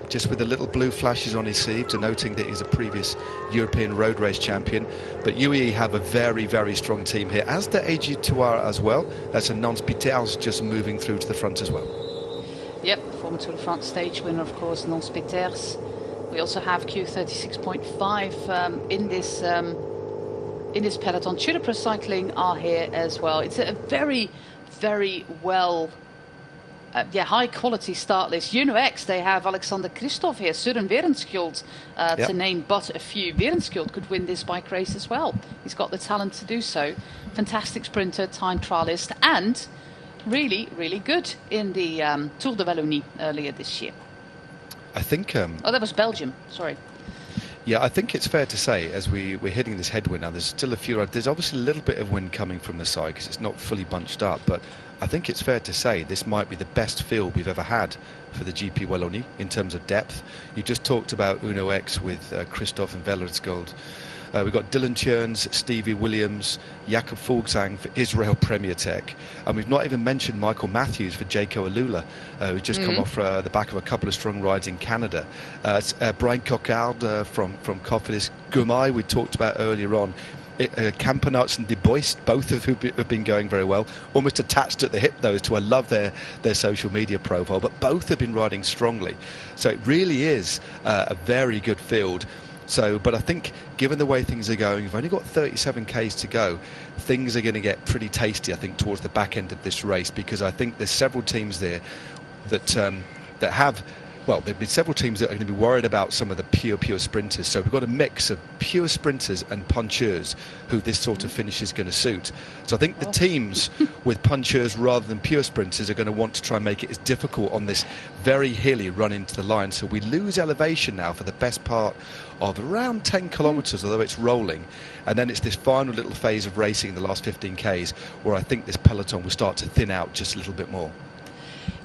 Speaker 2: just with the little blue flashes on his sleeve, denoting that he's a previous European road race champion. But UAE have a very, very strong team here, as the AG Touar as well. That's a Nance Peters just moving through to the front as well. Yep,
Speaker 1: former Tour de France stage winner, of course, Nance Peters. We also have Q36.5 in this peloton. Tudor Cycling are here as well. It's a very, very well... high quality start list. UNOX, they have Alexander Kristoff here, Søren Werenskjold, to name but a few. Werenskjold could win this bike race as well. He's got the talent to do so. Fantastic sprinter, time trialist, and really, really good in the Tour de Wallonie earlier this year.
Speaker 2: I think...
Speaker 1: that was Belgium, sorry.
Speaker 2: Yeah, I think it's fair to say, as we're hitting this headwind now, there's still a few... There's obviously a little bit of wind coming from the side because it's not fully bunched up, but I think it's fair to say this might be the best field we've ever had for the GP Wallonie in terms of depth. You just talked about Uno X with Kristoff and Werenskjold. We've got Dylan Tjerns, Stevie Williams, Jakob Fuglsang for Israel Premier Tech. And we've not even mentioned Michael Matthews for Jaco Alula, who's just come off the back of a couple of strong rides in Canada. Brian Coquard from Cofidis. Gumai, we talked about earlier on. Campenarts and De Boist, both of who have been going very well, almost attached at the hip, those two. I love their social media profile, but both have been riding strongly. So it really is a very good field. So, but I think given the way things are going, we've only got 37 Ks to go. Things are going to get pretty tasty, I think, towards the back end of this race, because I think there's several teams there that have... Well, there'll be several teams that are going to be worried about some of the pure sprinters. So we've got a mix of pure sprinters and puncheurs who this sort of finish is going to suit. So I think the teams with puncheurs rather than pure sprinters are going to want to try and make it as difficult on this very hilly run into the line. So we lose elevation now for the best part of around 10 kilometres, although it's rolling. And then it's this final little phase of racing in the last 15 Ks where I think this peloton will start to thin out just a little bit more.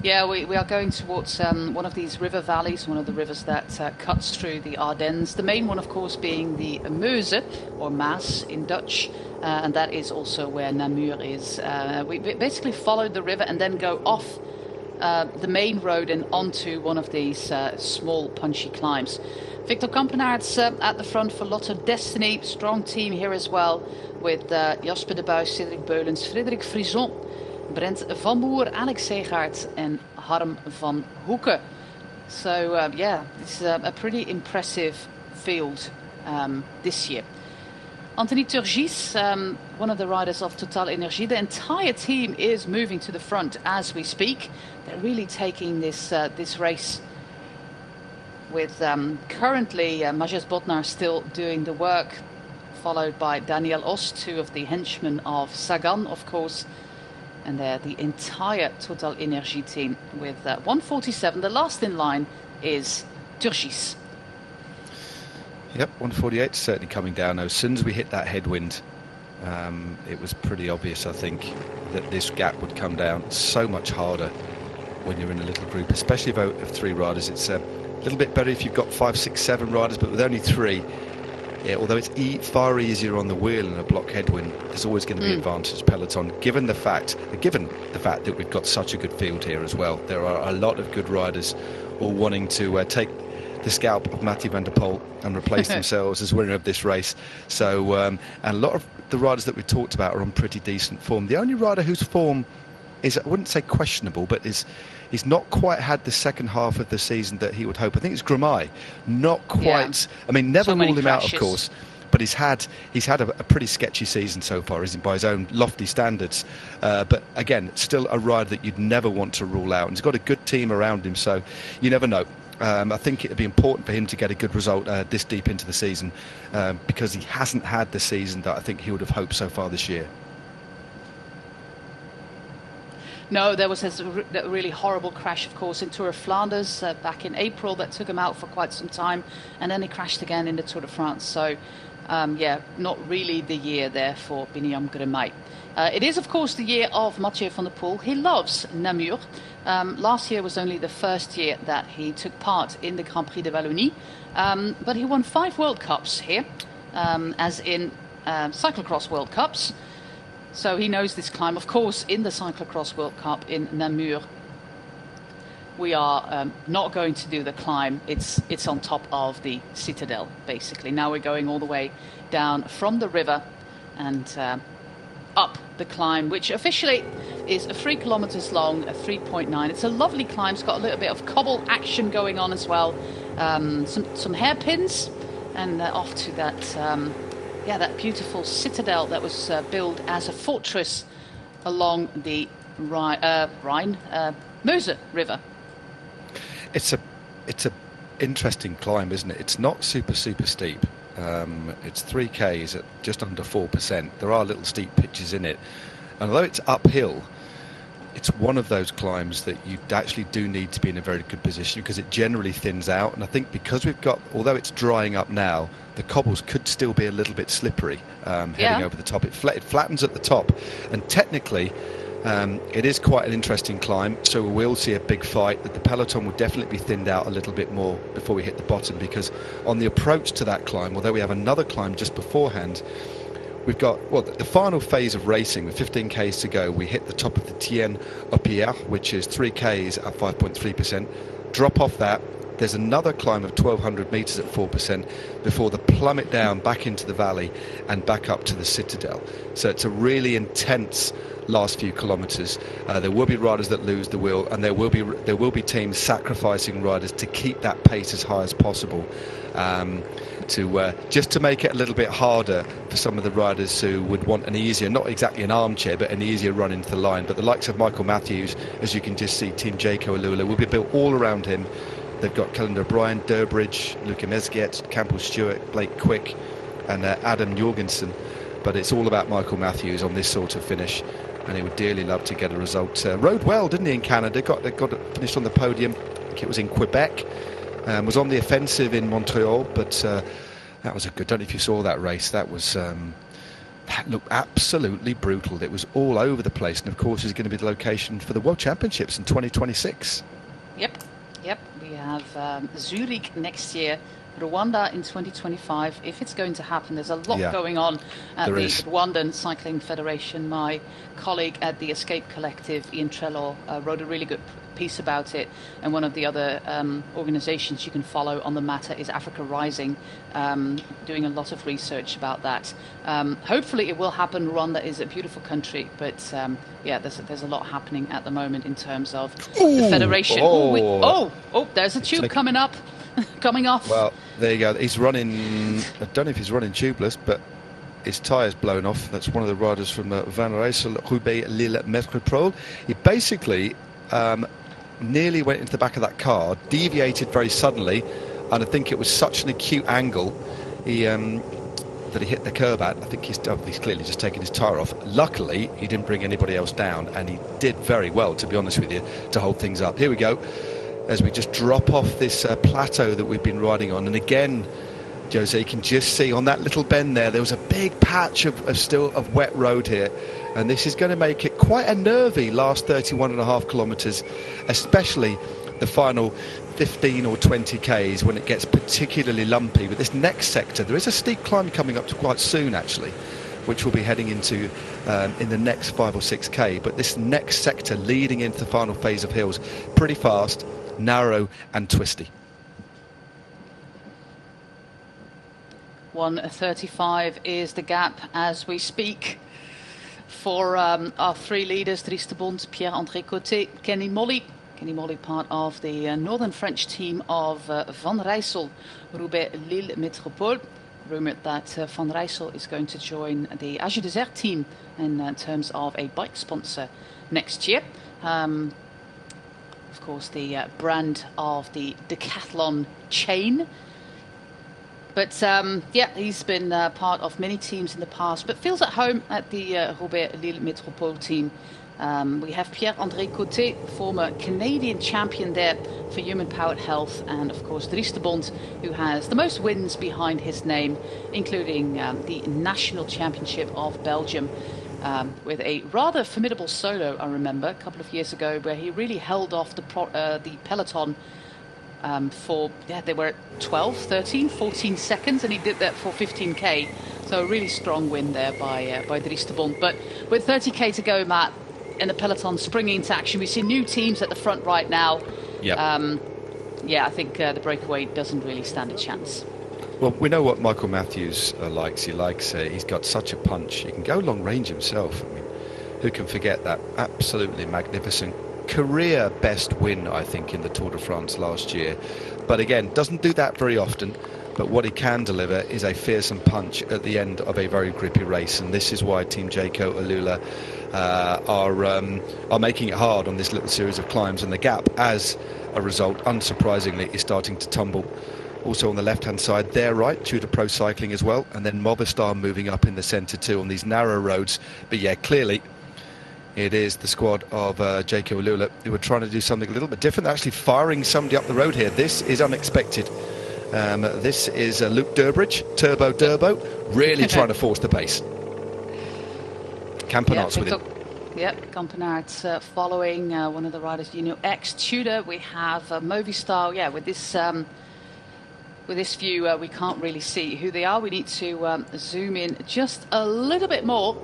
Speaker 1: Yeah, we are going towards one of these river valleys, one of the rivers that cuts through the Ardennes. The main one, of course, being the Meuse, or Maas in Dutch, and that is also where Namur is. We basically followed the river and then go off the main road and onto one of these small punchy climbs. Victor Kampenaerts at the front for Lotto Destiny. Strong team here as well, with Jasper de Buys, Cedric Beulens, Frederik Frison, Brent Van Boer, Alex Segaert and Harm van Hoeken. So, it's a pretty impressive field this year. Anthony Turgis, one of the riders of Total Energy. The entire team is moving to the front as we speak. They're really taking this race with currently Majes Bodnar still doing the work, followed by Daniel Ost, two of the henchmen of Sagan, of course. And they're the entire Total Energy team with 147. The last in line is Turgis.
Speaker 2: Yep, 148 certainly coming down now. As soon as we hit that headwind, it was pretty obvious, I think, that this gap would come down so much harder when you're in a little group, especially of 3 riders. It's a little bit better if you've got 5, 6, 7 riders, but with only 3, yeah, although it's far easier on the wheel in a block headwind, there's always going to be advantage peloton, given the fact that we've got such a good field here as well. There are a lot of good riders all wanting to take the scalp of Mathieu van der Poel and replace themselves as winner of this race. So, and a lot of the riders that we talked about are on pretty decent form. The only rider whose form is, I wouldn't say questionable, but he's not quite had the second half of the season that he would hope. I think it's Gramaille. Not quite. Yeah. I mean, never rule him out, of course, but he's had a pretty sketchy season so far, isn't by his own lofty standards. But again, still a rider that you'd never want to rule out. And he's got a good team around him, so you never know. I think it would be important for him to get a good result this deep into the season, because he hasn't had the season that I think he would have hoped so far this year.
Speaker 1: No, there was that really horrible crash, of course, in Tour of Flanders back in April that took him out for quite some time, and then he crashed again in the Tour de France. So, yeah, not really the year there for Biniam Gramaille. It is, of course, the year of Mathieu van der Poel. He loves Namur. Last year was only the first year that he took part in the Grand Prix de Wallonie, but he won 5 World Cups here, as in cyclocross World Cups. So he knows this climb. Of course, in the cyclocross World Cup in Namur, we are not going to do the climb. It's on top of the citadel, basically. Now we're going all the way down from the river and up the climb, which officially is 3 kilometers long, 3.9. It's a lovely climb. It's got a little bit of cobble action going on as well. Some hairpins, and off to that that beautiful citadel that was built as a fortress along the Meuse River. It's a
Speaker 2: interesting climb, isn't it? It's not super steep. It's 3Ks at just under 4%. There are little steep pitches in it, and although it's uphill, it's one of those climbs that you actually do need to be in a very good position, because it generally thins out. And I think because although it's drying up now, the cobbles could still be a little bit slippery heading over the top. It flattens at the top, and technically it is quite an interesting climb, so we will see a big fight. That the peloton will definitely be thinned out a little bit more before we hit the bottom, because on the approach to that climb, although we have another climb just beforehand, we've got, the final phase of racing with 15 Ks to go. We hit the top of the Tien au Pierre, which is 3 Ks at 5.3%. Drop off that. There's another climb of 1,200 metres at 4% before the plummet down back into the valley and back up to the citadel. So it's a really intense last few kilometres. There will be riders that lose the wheel, and there will be teams sacrificing riders to keep that pace as high as possible. Just to make it a little bit harder for some of the riders who would want an easier, not exactly an armchair, but an easier run into the line. But the likes of Michael Matthews, as you can just see, Team Jayco Alula will be built all around him. They've got Calendar O'Brien, Durbridge, Luca Mesguet, Campbell Stewart, Blake Quick, and Adam Jorgensen. But it's all about Michael Matthews on this sort of finish, and he would dearly love to get a result. Rode well, didn't he, in Canada? Got finished on the podium. I think it was in Quebec. Was on the offensive in Montreal, but that was a good. I don't know if you saw that race. That was that looked absolutely brutal. It was all over the place, and of course, is going to be the location for the World Championships in 2026.
Speaker 1: Yep. We have Zurich next year, Rwanda in 2025. If it's going to happen, there's a lot going on at the Rwandan Cycling Federation. My colleague at the Escape Collective, Ian Trelaw, wrote a really good piece about it, and one of the other organizations you can follow on the matter is Africa Rising, doing a lot of research about that. Hopefully it will happen. Rwanda is a beautiful country, but there's a lot happening at the moment in terms of the federation. There's a tube coming up. Coming off. Well,
Speaker 2: there you go. He's running, I don't know if he's running tubeless, but his tyre's blown off. That's one of the riders from Van Rijssel, Roubaix, Lille, Métropole. He basically nearly went into the back of that car, deviated very suddenly, and I think it was such an acute angle that he hit the curb at. I think he's clearly just taken his tyre off. Luckily, he didn't bring anybody else down, and he did very well, to be honest with you, to hold things up. Here we go, as we just drop off this plateau that we've been riding on. And again, Jose, you can just see on that little bend there was a big patch of wet road here, and this is going to make it quite a nervy last 31.5 kilometres, especially the final 15 or 20 Ks when it gets particularly lumpy. With this next sector, there is a steep climb coming up to quite soon actually, which we'll be heading into in the next 5 or 6K. But this next sector leading into the final phase of hills, pretty fast, narrow and twisty.
Speaker 1: 1:35 is the gap as we speak for our three leaders, Dries de Bont, Pierre-André Côté, Kenny Molly. Kenny Molly, part of the northern French team of Van Rijssel, Roubaix Lille Métropole. Rumoured that Van Rijssel is going to join the Age Desert team in terms of a bike sponsor next year. Of course, the brand of the decathlon chain. But yeah, he's been part of many teams in the past, but feels at home at the Roubaix Lille Métropole team. We have Pierre-André Côté, former Canadian champion there for human-powered health, and of course Dries de Bont, who has the most wins behind his name, including the National Championship of Belgium, with a rather formidable solo, I remember, a couple of years ago, where he really held off the peloton they were at 12, 13, 14 seconds, and he did that for 15k. So a really strong win there by Dries de Bont. But with 30k to go, Matt, and the peloton springing into action, we see new teams at the front right now.
Speaker 2: Yep.
Speaker 1: Yeah, I think the breakaway doesn't really stand a chance.
Speaker 2: Well, we know what Michael Matthews likes. He's got such a punch. He can go long range himself. I mean, who can forget that absolutely magnificent career best win, I think, in the Tour de France last year. But again, doesn't do that very often. But what he can deliver is a fearsome punch at the end of a very grippy race, and this is why Team Jayco Alula are making it hard on this little series of climbs, and the gap, as a result, unsurprisingly, is starting to tumble. Also on the left-hand side, there, right, Tudor Pro Cycling as well, and then Movistar moving up in the centre too on these narrow roads. But yeah, clearly it is the squad of Jayco Alula who are trying to do something a little bit different. They're actually firing somebody up the road here. This is unexpected. This is Luke Durbridge, Turbo Durbo, really trying to force the pace. Campenaerts with him.
Speaker 1: Yep, Campenaerts following one of the riders, ex-Tudor. We have Movistar. Yeah, with this view, we can't really see who they are. We need to zoom in just a little bit more.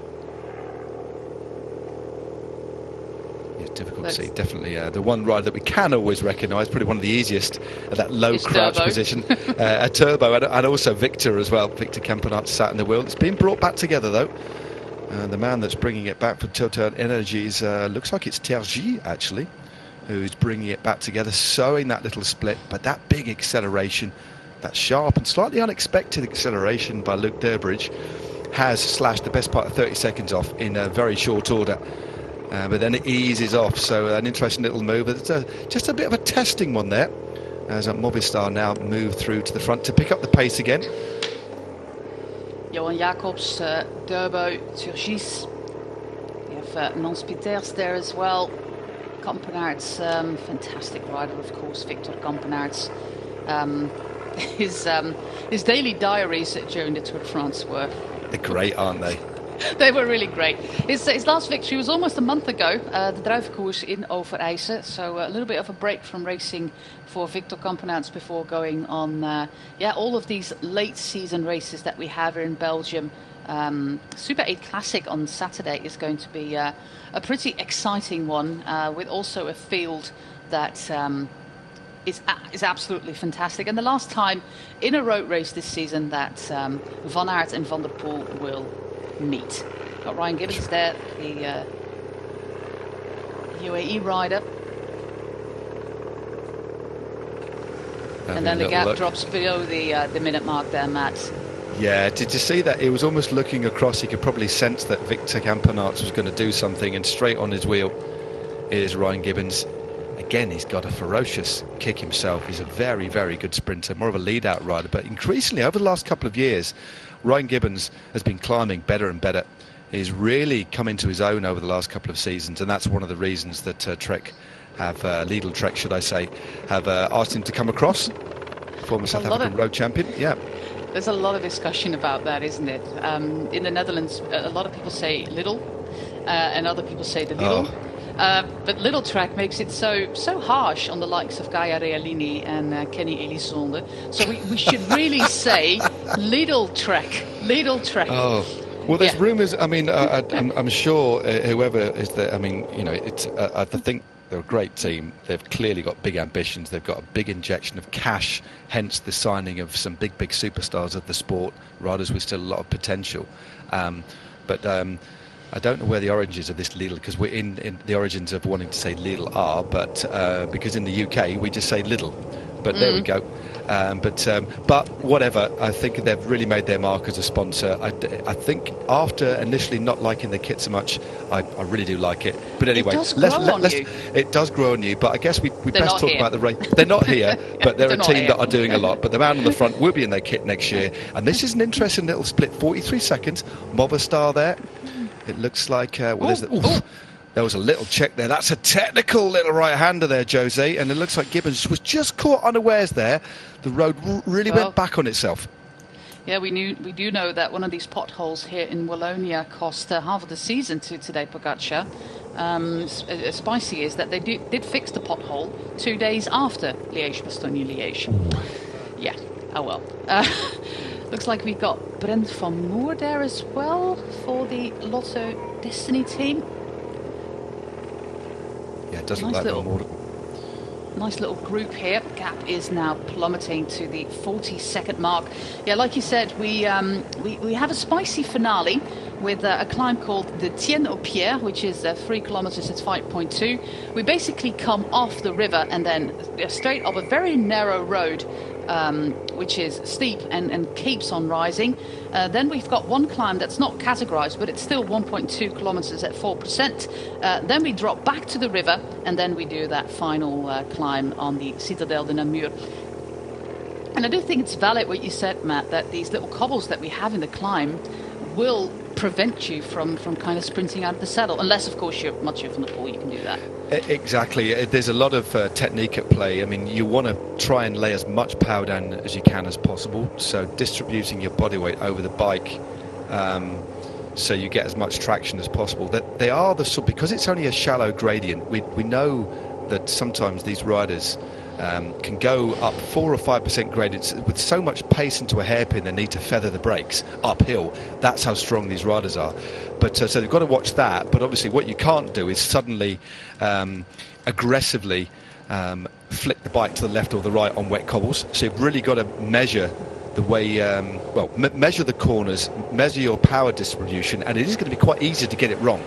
Speaker 2: Difficult to see, definitely. The one rider that we can always recognise, probably one of the easiest at that low crouch
Speaker 1: Turbo.
Speaker 2: position, a Turbo, and also Victor as well. Victor Campenaerts sat in the wheel. It's been brought back together though. The man that's bringing it back for Total Energies looks like it's Tergy actually, who's bringing it back together, sowing that little split, but that big acceleration, that sharp and slightly unexpected acceleration by Luke Durbridge has slashed the best part of 30 seconds off in a very short order. But then it eases off, so an interesting little move. It's just a bit of a testing one there, as Movistar now move through to the front to pick up the pace again.
Speaker 1: Johan Jacobs, Durbo, Turgis. We have Nans Peters there as well. Campenaerts, fantastic rider, of course, Victor Campenaerts. His daily diaries during the Tour de France were...
Speaker 2: They're great, aren't they?
Speaker 1: They were really great. His last victory was almost a month ago, the Druivenkoers in Overijse. So a little bit of a break from racing for Victor Campenaerts before going on all of these late season races that we have here in Belgium. Super 8 Classic on Saturday is going to be a pretty exciting one, with also a field that is absolutely fantastic. And the last time in a road race this season that Van Aert and Van der Poel will meet. Got Ryan Gibbons there, the UAE rider. And then the gap drops below the minute mark there, Matt.
Speaker 2: Yeah, did you see that? He was almost looking across. He could probably sense that Victor Campenaerts was going to do something, and straight on his wheel is Ryan Gibbons. again, he's got a ferocious kick himself. He's a very, very good sprinter, more of a lead-out rider. But increasingly, over the last couple of years, Ryan Gibbons has been climbing better and better. He's really come into his own over the last couple of seasons, and that's one of the reasons that Lidl Trek, should I say, have asked him to come across. Former South African road champion, yeah.
Speaker 1: There's a lot of discussion about that, isn't it? In the Netherlands, a lot of people say Lidl, and other people say the Lidl.
Speaker 2: Oh.
Speaker 1: But Lidl Trek makes it so harsh on the likes of Gaia Realini and Kenny Elizonde. So we should really say Lidl Trek. Lidl Trek.
Speaker 2: Oh. Well, there's rumours. I mean, I'm sure whoever is there. I mean, you know, I think they're a great team. They've clearly got big ambitions. They've got a big injection of cash, hence the signing of some big superstars of the sport, riders with still a lot of potential. But I don't know where the origins of this Lidl, because we're in the origins of wanting to say Lidl are, but because in the UK we just say Lidl. But there we go. But whatever, I think they've really made their mark as a sponsor. I think after initially not liking the kit so much, I really do like it. But anyway, it does grow on you. But I guess we best talk about the race. They're not here, but they're a team that are doing a lot. But the man on the front will be in their kit next year. And this is an interesting little split, 43 seconds. Movistar there. It looks like, there was a little check there. That's a technical little right-hander there, Jose. And it looks like Gibbons was just caught unawares there. The road really went back on itself.
Speaker 1: Yeah, we do know that one of these potholes here in Wallonia cost half of the season to Tadej Pogacar. Spicy is that they did fix the pothole 2 days after Liège-Bastogne-Liège. Yeah, oh well. Looks like we've got Brent van Moer there as well for the Lotto Destiny team.
Speaker 2: Yeah, it does look like more.
Speaker 1: Nice little group here. Gap is now plummeting to the 40-second mark. Yeah, like you said, we have a spicy finale with a climb called the Tienne-aux-Pierres, which is 3 kilometers at 5.2. We basically come off the river and then straight up a very narrow road, which is steep and keeps on rising. Then we've got one climb that's not categorized, but it's still 1.2 kilometers at 4%. Then we drop back to the river, and then we do that final climb on the Citadelle de Namur. And I do think it's valid what you said, Matt, that these little cobbles that we have in the climb will prevent you from kind of sprinting out of the saddle, unless, of course, you're Mathieu van der Poel. You can do that.
Speaker 2: Exactly. There's a lot of technique at play. I mean, you want to try and lay as much power down as you can as possible, so distributing your body weight over the bike so you get as much traction as possible. That they are because it's only a shallow gradient, we know that sometimes these riders can go up 4 or 5% gradients with so much pace into a hairpin they need to feather the brakes uphill. That's how strong these riders are. But so they've got to watch that. But obviously what you can't do is suddenly aggressively flick the bike to the left or the right on wet cobbles. So you've really got to measure the way, measure the corners, measure your power distribution, and it is going to be quite easy to get it wrong.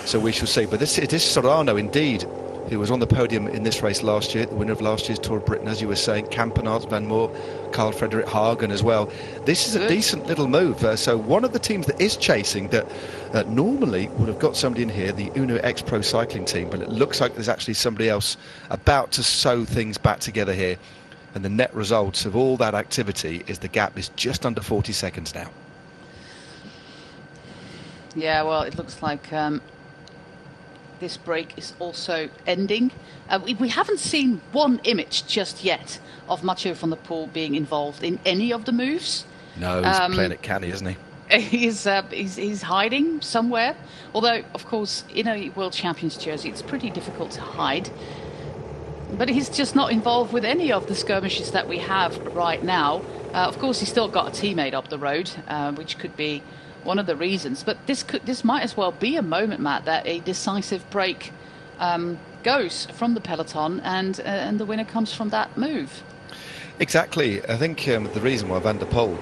Speaker 2: So we shall see. But it is Serrano indeed, who was on the podium in this race last year, the winner of last year's Tour of Britain, as you were saying, Campenaerts, Van Moer, Carl Frederick Hagen as well. This is a decent little move. So one of the teams that is chasing that normally would have got somebody in here, the Uno X Pro cycling team, but it looks like there's actually somebody else about to sew things back together here. And the net result of all that activity is the gap is just under 40 seconds now. Yeah,
Speaker 1: well, it looks like this break is also ending. We haven't seen one image just yet of Mathieu van der Poel being involved in any of the moves.
Speaker 2: No, he's playing it canny, isn't he?
Speaker 1: He's hiding somewhere. Although, of course, in a World Champions jersey, it's pretty difficult to hide. But he's just not involved with any of the skirmishes that we have right now. Of course, he's still got a teammate up the road, which could be one of the reasons. But this might as well be a moment, Matt, that a decisive break goes from the peloton, and the winner comes from that move.
Speaker 2: Exactly. I think the reason why Van der Poel,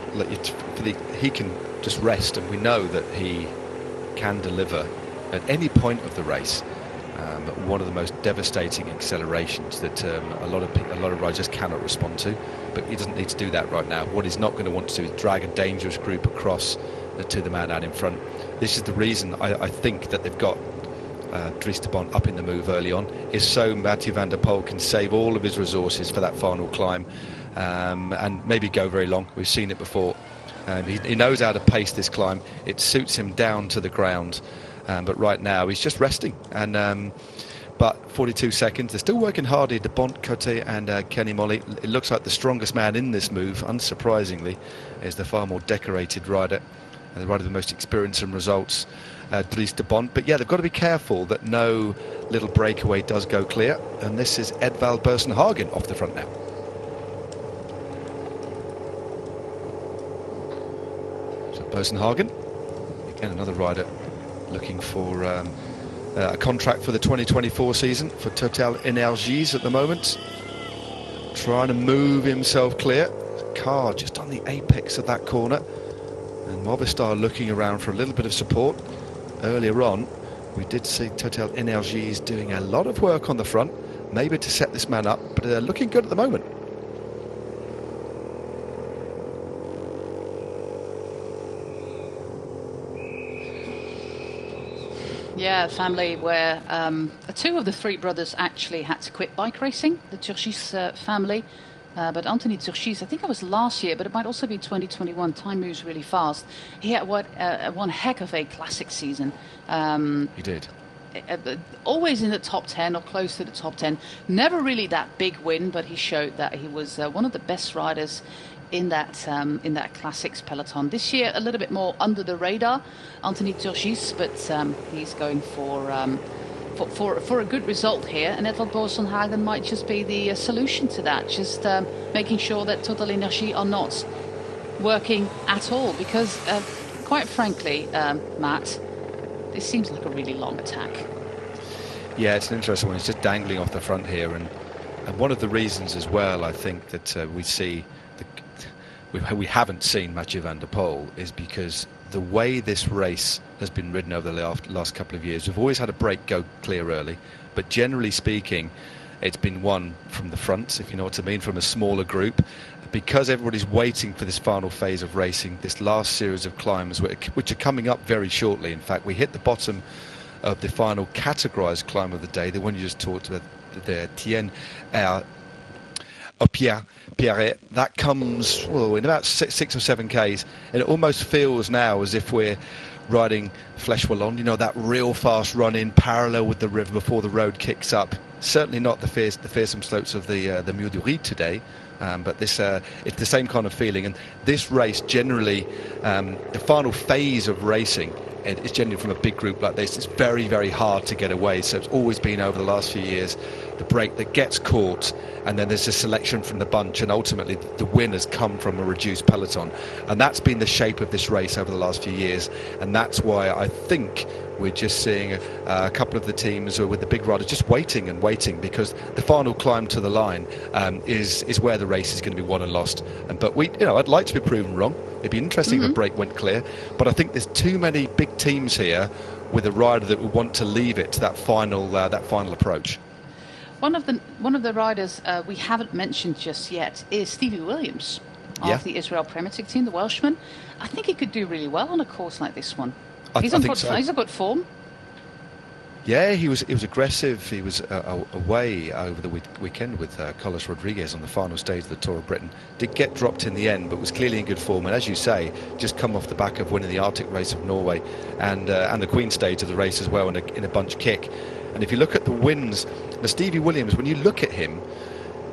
Speaker 2: he can just rest, and we know that he can deliver at any point of the race. One of the most devastating accelerations that a lot of riders just cannot respond to, but he doesn't need to do that right now. What he's not going to want to do is drag a dangerous group across to the man out in front. This is the reason I think that they've got Dries de Bont up in the move early on, is so Mathieu van der Poel can save all of his resources for that final climb, and maybe go very long. We've seen it before. He knows how to pace this climb. It suits him down to the ground, but right now he's just resting. And but 42 seconds. They're still working hard here. De Bont, Cote and Kenny Molly. It looks like the strongest man in this move, unsurprisingly, is the far more decorated rider, and the rider with the most experience and results, Dries de Bont. But yeah, they've got to be careful that no little breakaway does go clear. And this is Edvald Boasson Hagen off the front now. So Boasson Hagen, again another rider looking for a contract for the 2024 season for Total Energies at the moment. Trying to move himself clear. Car just on the apex of that corner. And Movistar looking around for a little bit of support. Earlier on, we did see Total Energies doing a lot of work on the front, maybe to set this man up, but they're looking good at the moment.
Speaker 1: Yeah, family where two of the three brothers actually had to quit bike racing, the Turgis family. But Anthony Turgis, I think it was last year, but it might also be 2021. Time moves really fast. He had one heck of a classic season.
Speaker 2: He did.
Speaker 1: Always in the top 10 or close to the top 10. Never really that big win, but he showed that he was one of the best riders in that classics peloton. This year, a little bit more under the radar, Anthony Turgis, but he's going for a good result here, and Edvald Boasson Hagen might just be the solution to that. Just making sure that Total Energie are not working at all, because quite frankly, Matt, this seems like a really long attack.
Speaker 2: Yeah, it's an interesting one. It's just dangling off the front here, and one of the reasons as well, I think, that we haven't seen Mathieu van der Poel is because the way this race has been ridden over the last couple of years, we've always had a break go clear early, but generally speaking, it's been won from the front, if you know what I mean, from a smaller group, because everybody's waiting for this final phase of racing, this last series of climbs, which are coming up very shortly. In fact, we hit the bottom of the final categorised climb of the day, the one you just talked about, the Tien Pierre, that comes in about 6 or 7 Ks, and it almost feels now as if we're riding Flèche Wallonne, you know, that real fast run in parallel with the river before the road kicks up. Certainly not the fearsome slopes of the Mur du Ride today, but this it's the same kind of feeling. And this race generally, the final phase of racing, it's generally from a big group like this, it's very, very hard to get away. So it's always been over the last few years the break that gets caught, and then there's a selection from the bunch, and ultimately the winners come from a reduced peloton. And that's been the shape of this race over the last few years, and that's why I think we're just seeing a couple of the teams with the big riders just waiting and waiting, because the final climb to the line is where the race is going to be won and lost. But I'd like to be proven wrong. It'd be interesting if the break went clear, but I think there's too many big teams here with a rider that would want to leave it to that final approach.
Speaker 1: One of the riders we haven't mentioned just yet is Stevie Williams of the Israel Premier team, the Welshman. I think he could do really well on a course like this one. He's in good form.
Speaker 2: Yeah, he was aggressive. He was away over the weekend with Carlos Rodriguez on the final stage of the Tour of Britain. Did get dropped in the end, but was clearly in good form. And as you say, just come off the back of winning the Arctic race of Norway and the Queen stage of the race as well in a bunch kick. And if you look at the wins, the Stevie Williams, when you look at him,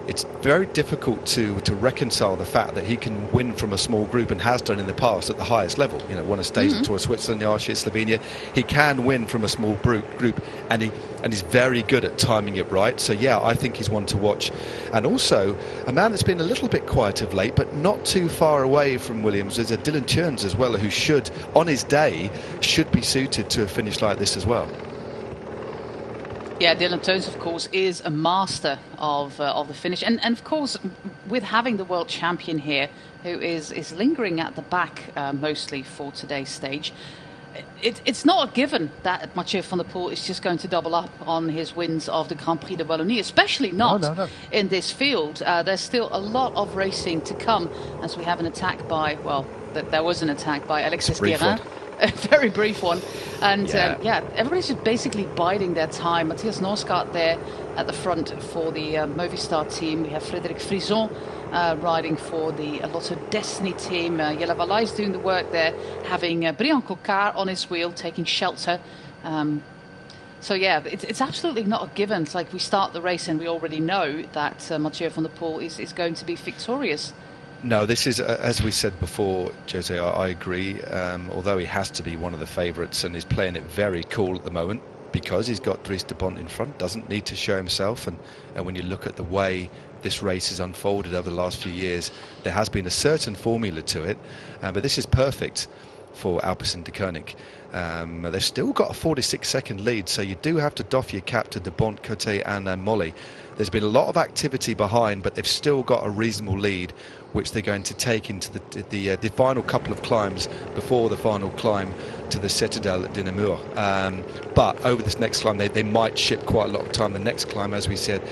Speaker 2: it's very difficult to reconcile the fact that he can win from a small group and has done in the past at the highest level. You know, won a stage in Tour of Switzerland, the Archie, Slovenia. He can win from a small group, and he's very good at timing it right. So yeah, I think he's one to watch. And also a man that's been a little bit quiet of late, but not too far away from Williams, is a Dylan Teuns as well, who should, on his day, should be suited to a finish like this as well.
Speaker 1: Yeah, Dylan Teuns, of course, is a master of the finish. And of course, with having the world champion here, who is lingering at the back mostly for today's stage, it's not a given that Mathieu van der Poel is just going to double up on his wins of the Grand Prix de Wallonie, especially not in this field. There's still a lot of racing to come, as we have an attack by, there was an attack by Alexis Guérin a very brief one. And everybody's just basically biding their time. Matthias Norsgaard there at the front for the Movistar team. We have Frédéric Frison riding for the Lotto Destiny team. Jelle Valais doing the work there, having Brian Coquard on his wheel, taking shelter. So yeah, it's absolutely not a given. It's like we start the race and we already know that Mathieu van der Poel is going to be victorious.
Speaker 2: No, this is, as we said before, Jose, I agree. Although he has to be one of the favourites and is playing it very cool at the moment because he's got Dries de Bont in front, doesn't need to show himself. And when you look at the way this race has unfolded over the last few years, there has been a certain formula to it. But this is perfect for Alpecin de Koenig. They've still got a 46-second lead, so you do have to doff your cap to de Bont, Cote and Molly. There's been a lot of activity behind, but they've still got a reasonable lead, which they're going to take into the final couple of climbs before the final climb to the Citadel de Namur. But over this next climb, they might ship quite a lot of time. The next climb, as we said,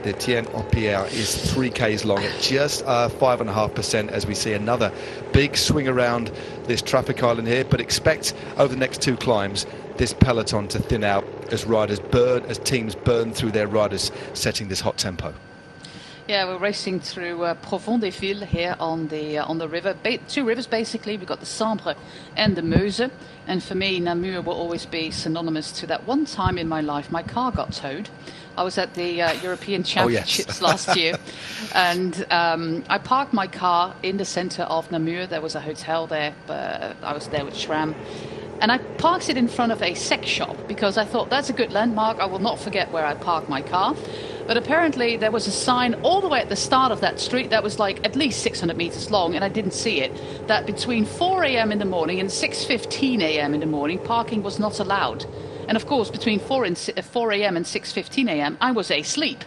Speaker 2: the Tien-Au-Pierre is 3Ks long at just 5.5%, as we see another big swing around this traffic island here. But expect over the next two climbs this peloton to thin out as teams burn through their riders, setting this hot tempo.
Speaker 1: Yeah, we're racing through Provence-des-Villes here on the river. Two rivers, basically. We've got the Sambre and the Meuse. And for me, Namur will always be synonymous to that one time in my life my car got towed. I was at the European Championships last year, and I parked my car in the centre of Namur. There was a hotel there, but I was there with SRAM. And I parked it in front of a sex shop because I thought that's a good landmark. I will not forget where I parked my car. But apparently there was a sign all the way at the start of that street that was like at least 600 meters long, and I didn't see it, that between 4 a.m. in the morning and 6:15 a.m. in the morning, parking was not allowed. And of course, between 4 a.m. and 6:15 a.m., I was asleep.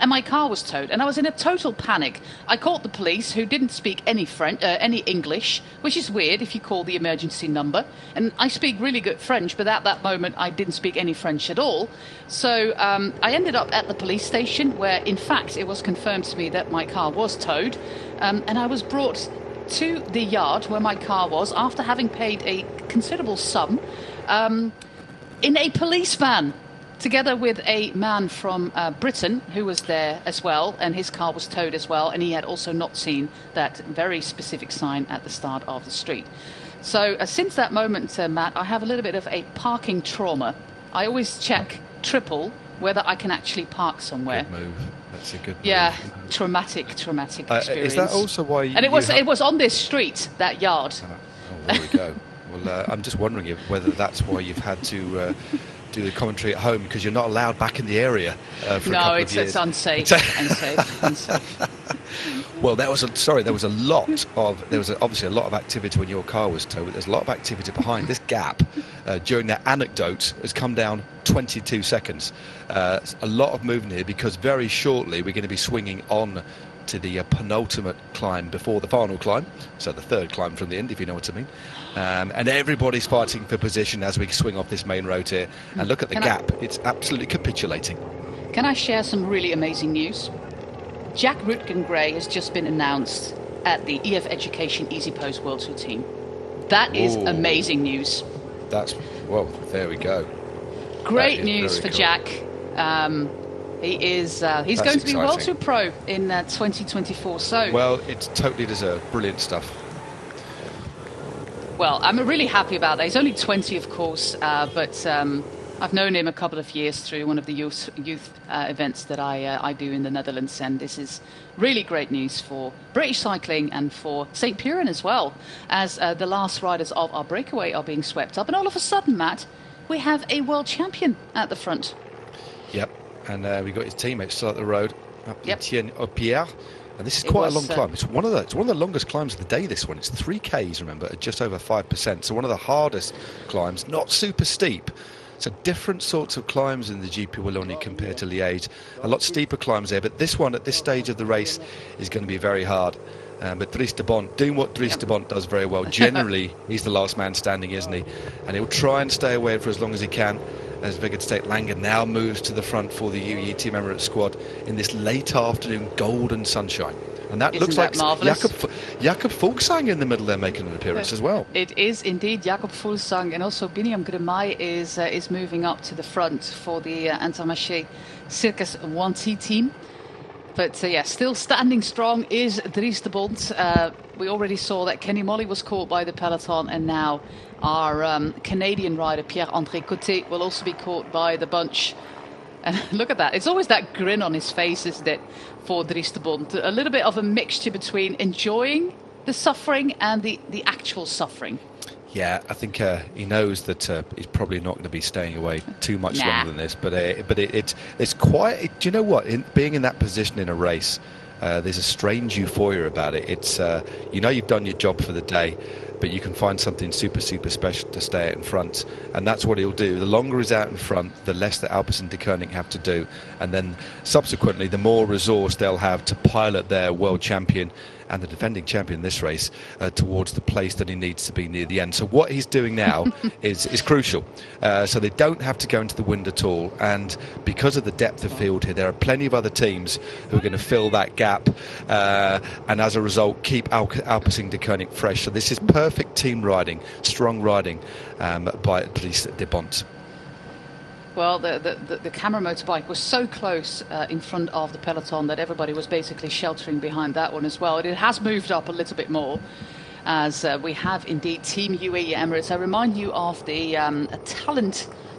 Speaker 1: And my car was towed, and I was in a total panic. I called the police, who didn't speak any English, which is weird if you call the emergency number. And I speak really good French, but at that moment I didn't speak any French at all. So I ended up at the police station, where in fact it was confirmed to me that my car was towed, and I was brought to the yard where my car was after having paid a considerable sum in a police van, together with a man from Britain who was there as well, and his car was towed as well, and he had also not seen that very specific sign at the start of the street. So since that moment, Matt, I have a little bit of a parking trauma. I always check triple whether I can actually park somewhere.
Speaker 2: Good move. That's a good move.
Speaker 1: Yeah, traumatic experience.
Speaker 2: Is that also why you...
Speaker 1: And it was on this street, that yard.
Speaker 2: Oh, there we go. Well, I'm just wondering whether that's why you've had to... do the commentary at home, because you're not allowed back in the area for a couple of years.
Speaker 1: It's unsafe. unsafe.
Speaker 2: Well, there was obviously a lot of activity when your car was towed, but there's a lot of activity behind. This gap during that anecdote has come down 22 seconds. A lot of movement here, because very shortly we're going to be swinging on to the penultimate climb before the final climb, so the third climb from the end, if you know what I mean. And everybody's fighting for position as we swing off this main road here. And look at the gap. It's absolutely capitulating.
Speaker 1: Can I share some really amazing news? Jack Rutgen-Gray has just been announced at the EF Education Easy Post World Tour team. That is amazing news.
Speaker 2: Well, there we go.
Speaker 1: Great news for cool. Jack. He's going to be World Tour Pro in 2024. So
Speaker 2: well, it's totally deserved. Brilliant stuff.
Speaker 1: Well, I'm really happy about that. He's only 20, of course, but I've known him a couple of years through one of the youth events that I do in the Netherlands, and this is really great news for British cycling and for St. Piran as well, as the last riders of our breakaway are being swept up. And all of a sudden, Matt, we have a world champion at the front.
Speaker 2: Yep, and we got his teammates still at the road, up the Tien-Au-Pierre. And this is quite a long climb. It's one of the longest climbs of the day, this one. It's 3Ks, remember, at just over 5%. So one of the hardest climbs, not super steep. So different sorts of climbs in the GP Wallonie compared to Liège. A lot steeper climbs there, but this one at this stage of the race is going to be very hard. But Dries de Bont, doing what Dries de Bont does very well. Generally, he's the last man standing, isn't he? And he'll try and stay away for as long as he can, as Vigert State Langer now moves to the front for the UAE Team Emirates squad in this late afternoon golden sunshine. And that
Speaker 1: Isn't
Speaker 2: looks
Speaker 1: that
Speaker 2: like
Speaker 1: marvellous?
Speaker 2: Jakob Fuglsang in the middle there making an appearance as well.
Speaker 1: It is indeed Jakob Fuglsang, and also Biniam Girmay is moving up to the front for the Intermarché Circus 1T team. But still standing strong is Dries de Bont. We already saw that Kenny Molly was caught by the peloton, and now our Canadian rider Pierre-André Coté will also be caught by the bunch. And look at that. It's always that grin on his face, isn't it, for Dries de Bont? A little bit of a mixture between enjoying the suffering and the actual suffering.
Speaker 2: Yeah, I think he knows that he's probably not going to be staying away too much longer than this. But it's quite. Do you know what? Being in that position in a race, there's a strange euphoria about it. It's you've done your job for the day, but you can find something super special to stay out in front, and that's what he'll do. The longer he's out in front, the less that Alpecin de Koning have to do, and then subsequently the more resource they'll have to pilot their world champion and the defending champion in this race towards the place that he needs to be near the end. So what he's doing now is crucial. So they don't have to go into the wind at all, and because of the depth of field here, there are plenty of other teams who are going to fill that gap, and as a result keep Alpecin de Koning fresh. So this is perfect team riding, strong riding by Dries de Bont.
Speaker 1: Well, the camera motorbike was so close in front of the peloton that everybody was basically sheltering behind that one as well. And it has moved up a little bit more, as we have indeed Team UAE Emirates. I remind you of the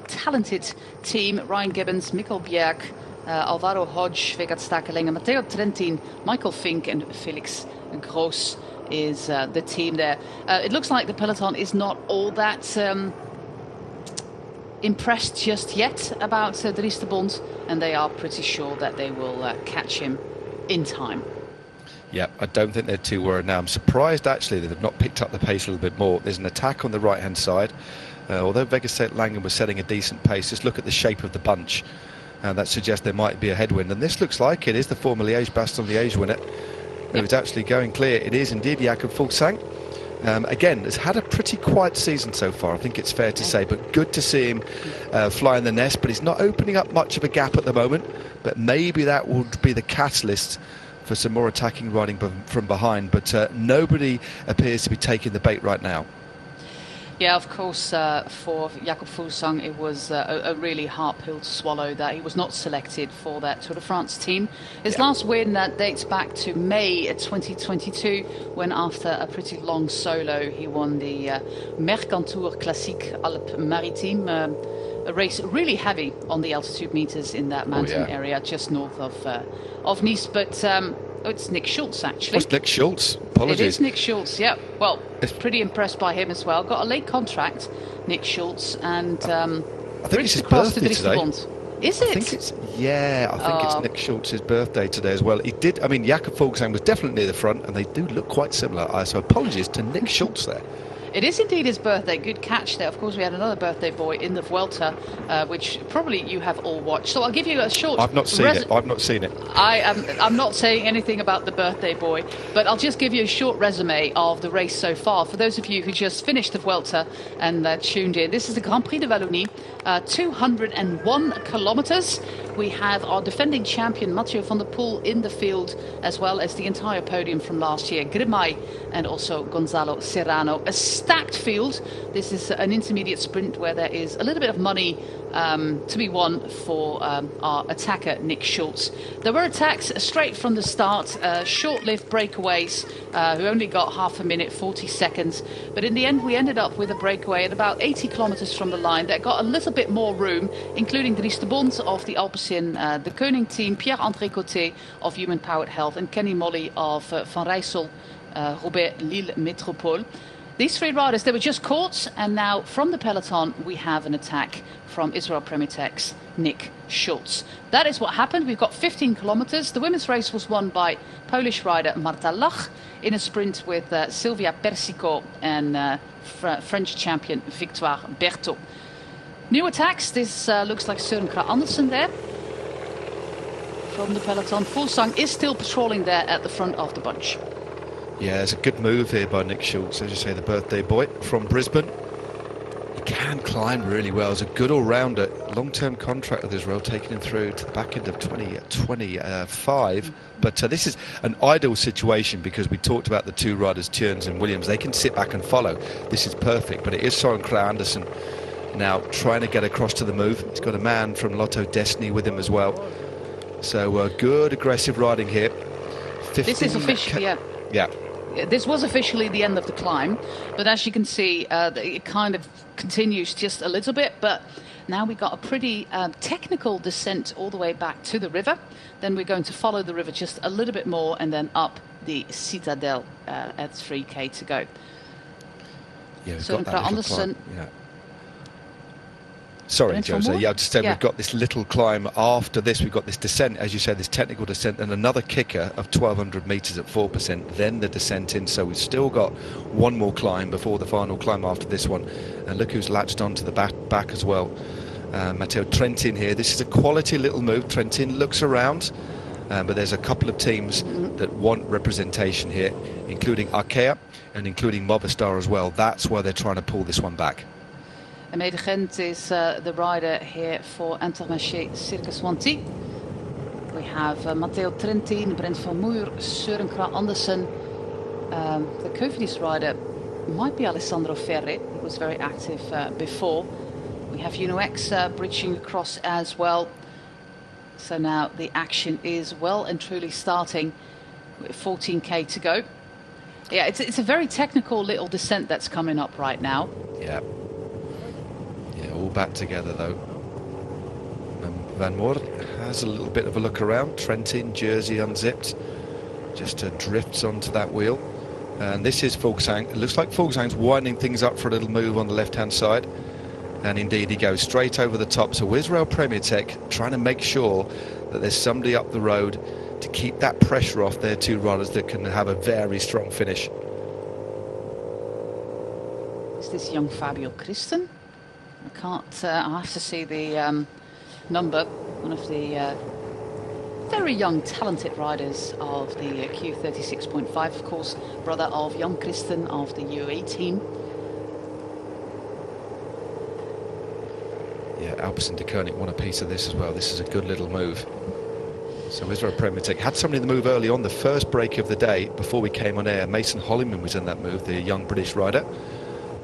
Speaker 1: talented team: Ryan Gibbons, Mikkel Bjerg, Alvaro Hodge, Vegard Stakeling, Matteo Trentin, Michael Fink and Felix Gross is the team there. It looks like the peloton is not all that impressed just yet about Dries de Bont, and they are pretty sure that they will catch him in time.
Speaker 2: Yeah, I don't think they're too worried now. I'm surprised actually that they've not picked up the pace a little bit more. There's an attack on the right hand side. Although Vegas Langen was setting a decent pace, just look at the shape of the bunch, and that suggests there might be a headwind, and this looks like it is the former Liège-Bastogne-Liège winner who is actually going clear. It is indeed Jakob Fuglsang. Again, has had a pretty quiet season so far, I think it's fair to say, but good to see him fly in the nest. But he's not opening up much of a gap at the moment, but maybe that will be the catalyst for some more attacking riding from behind. But nobody appears to be taking the bait right now.
Speaker 1: Yeah, of course, for Jakob Fuglsang, it was a really hard pill to swallow that he was not selected for that Tour de France team. His last win dates back to May 2022, when after a pretty long solo, he won the Mercantour Classique Alpes Maritimes, a race really heavy on the altitude meters in that mountain area just north of Nice. But it's Nick Schultz, actually.
Speaker 2: It's Nick Schultz. Apologies.
Speaker 1: It is Nick Schultz, yeah. Well, pretty impressed by him as well. Got a late contract, Nick Schultz, and
Speaker 2: I think it's his birthday today.
Speaker 1: Is
Speaker 2: I
Speaker 1: it?
Speaker 2: think it's it's Nick Schultz's birthday today as well. He did. I mean, Jakob Fuglsang was definitely near the front, and they do look quite similar. So apologies to Nick Schultz there.
Speaker 1: It is indeed his birthday. Good catch there. Of course, we had another birthday boy in the Vuelta, which probably you have all watched. So I'll give you a short...
Speaker 2: I've not seen it. I've not seen it.
Speaker 1: I'm not saying anything about the birthday boy, but I'll just give you a short resume of the race so far. For those of you who just finished the Vuelta and tuned in, this is the Grand Prix de Wallonie, 201 kilometers. We have our defending champion, Mathieu van der Poel, in the field, as well as the entire podium from last year, Girmay and also Gonzalo Serrano. A stacked field. This is an intermediate sprint where there is a little bit of money to be won for our attacker, Nick Schultz. There were attacks straight from the start, short-lived breakaways who only got half a minute, 40 seconds. But in the end, we ended up with a breakaway at about 80 kilometers from the line that got a little bit more room, including Dries de Bont of the Alpecin de Koning team, Pierre-André Coté of Human Powered Health, and Kenny Molly of Van Rijssel, Robert Lille Métropole. These three riders, they were just caught, and now from the peloton we have an attack from Israel Premier Tech's Nick Schultz. That is what happened. We've got 15 kilometers. The women's race was won by Polish rider Marta Lach in a sprint with Sylvia Persico and French champion Victoire Berthaud. New attacks. This looks like Søren Kragh Andersen there from the peloton. Fuglsang is still patrolling there at the front of the bunch. Yeah,
Speaker 2: it's a good move here by Nick Schultz, as you say, the birthday boy from Brisbane. He can climb really well. He's a good all-rounder. Long-term contract with Israel, taking him through to the back end of 2025. But this is an ideal situation because we talked about the two riders, Tjerns and Williams. They can sit back and follow. This is perfect. But it is Søren Kragh Andersen now trying to get across to the move. He's got a man from Lotto Destiny with him as well. So good aggressive riding here.
Speaker 1: This is officially,
Speaker 2: yeah.
Speaker 1: This was officially the end of the climb, but as you can see, it kind of continues just a little bit. But now we got a pretty technical descent all the way back to the river. Then we're going to follow the river just a little bit more and then up the Citadel at 3k to go.
Speaker 2: Yeah, we've
Speaker 1: Søren
Speaker 2: got that
Speaker 1: Kragh
Speaker 2: little
Speaker 1: Andersen.
Speaker 2: climb. Yeah. Sorry, Jose. Yeah, I just said we've got this little climb. After this, we've got this descent, as you said, this technical descent, and another kicker of 1,200 metres at 4%, then the descent in. So we've still got one more climb before the final climb after this one. And look who's latched onto the back as well. Matteo Trentin here. This is a quality little move. Trentin looks around, but there's a couple of teams that want representation here, including Arkea and including Movistar as well. That's why they're trying to pull this one back.
Speaker 1: En Mede Gent is the rider here for Intermarché Circus Wanty. We have Matteo Trentin, Brent van Moer, Søren Kragh Andersen. The Cofidis rider might be Alessandro Ferri. He was very active before. We have Uno-X bridging across as well. So now the action is well and truly starting with 14k to go. Yeah, it's a very technical little descent that's coming up right now.
Speaker 2: Yeah. All back together though. Van Moer has a little bit of a look around. Trentin, jersey unzipped, just drifts onto that wheel. And this is Fuglsang. It looks like Fuglsang's winding things up for a little move on the left-hand side. And indeed he goes straight over the top. So Israel Premier Tech trying to make sure that there's somebody up the road to keep that pressure off their two riders that can have a very strong finish.
Speaker 1: Is this young Fabio Christen? I can't, I have to see the number. One of the very young, talented riders of the Q36.5, of course, brother of Jan Christen of the UAE team.
Speaker 2: Yeah, Alpecin de Koning won a piece of this as well. This is a good little move. So Israel Premier Tech had somebody in the move early on, the first break of the day before we came on air. Mason Holliman was in that move, the young British rider.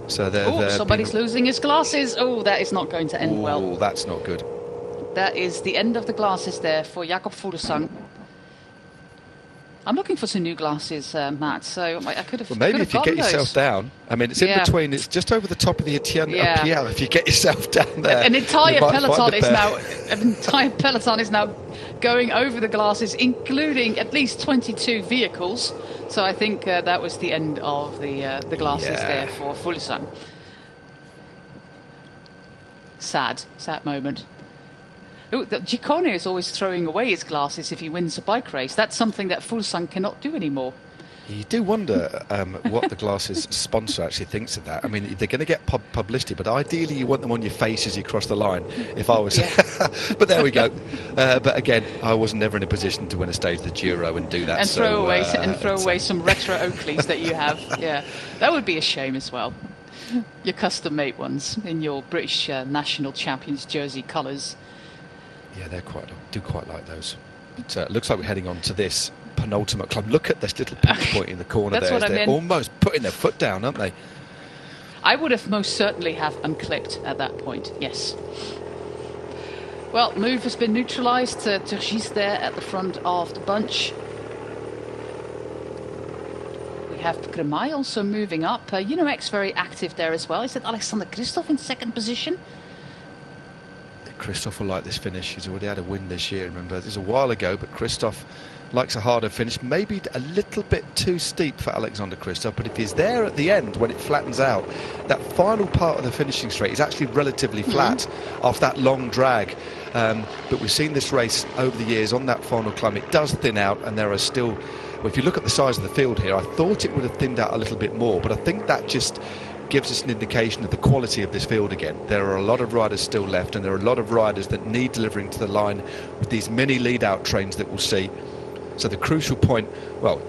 Speaker 2: So
Speaker 1: somebody's losing his glasses. Oh, that is not going to end well.
Speaker 2: Oh, that's not good.
Speaker 1: That is the end of the glasses there for Jakob Fuglsang. I'm looking for some new glasses, Matt, so I could have.
Speaker 2: Well, maybe if you get yourself down. I mean, it's in between. It's just over the top of the Etienne PL. If you get yourself down there,
Speaker 1: an entire peloton is now going over the glasses, including at least 22 vehicles. So I think that was the end of the glasses there for Fuglsang. Sad moment. Ooh, Ciccone is always throwing away his glasses if he wins a bike race. That's something that Fuglsang cannot do anymore.
Speaker 2: You do wonder what the glasses sponsor actually thinks of that. I mean, they're going to get publicity, but ideally you want them on your face as you cross the line, if I was... But there we go. But again, I was never in a position to win a stage of the Giro and do that.
Speaker 1: And throw away some retro Oakleys that you have. Yeah, that would be a shame as well. Your custom-made ones in your British National Champions jersey colours.
Speaker 2: Yeah, I do quite like those. It looks like we're heading on to this penultimate club. Look at this little pinch point in the corner there. They're almost putting their foot down, aren't they?
Speaker 1: I would have most certainly have unclipped at that point, yes. Well, move has been neutralised. Turgis there at the front of the bunch. We have Kremai also moving up. Uno-X very active there as well. Is it Alexander Kristoff in second position?
Speaker 2: Kristoff will like this finish. He's already had a win this year, remember. This is a while ago, but Kristoff likes a harder finish. Maybe a little bit too steep for Alexander Kristoff, but if he's there at the end when it flattens out, that final part of the finishing straight is actually relatively flat after that long drag. But we've seen this race over the years on that final climb. It does thin out, and there are still... Well, if you look at the size of the field here, I thought it would have thinned out a little bit more, but I think that just gives us an indication of the quality of this field again. There are a lot of riders still left, and there are a lot of riders that need delivering to the line with these mini lead-out trains that we'll see. So the crucial point, well,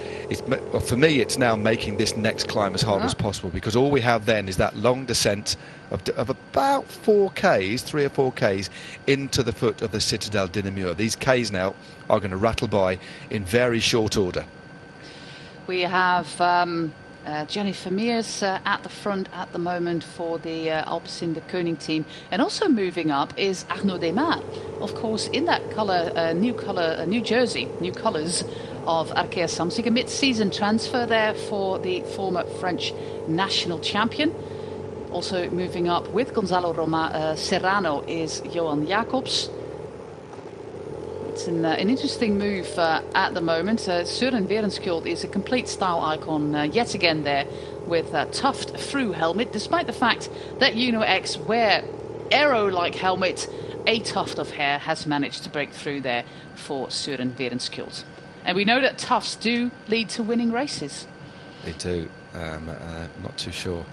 Speaker 2: for me, it's now making this next climb as hard as possible, because all we have then is that long descent of about 4 Ks, 3 or 4 Ks, into the foot of the Citadel de Namur. These Ks now are going to rattle by in very short order.
Speaker 1: We have Jennifer Mears at the front at the moment for the Alpecin de Koning team, and also moving up is Arnaud Desmar, of course, in that new jersey, new colours of Arkea Samsic, a mid-season transfer there for the former French national champion. Also moving up with Gonzalo Serrano is Johan Jacobs. It's an interesting move at the moment. Søren Werenskjold is a complete style icon yet again there, with a tuft through helmet, despite the fact that Uno X wear aero-like helmet. A tuft of hair has managed to break through there for Søren Werenskjold. And we know that tufts do lead to winning races.
Speaker 2: They do. Not too sure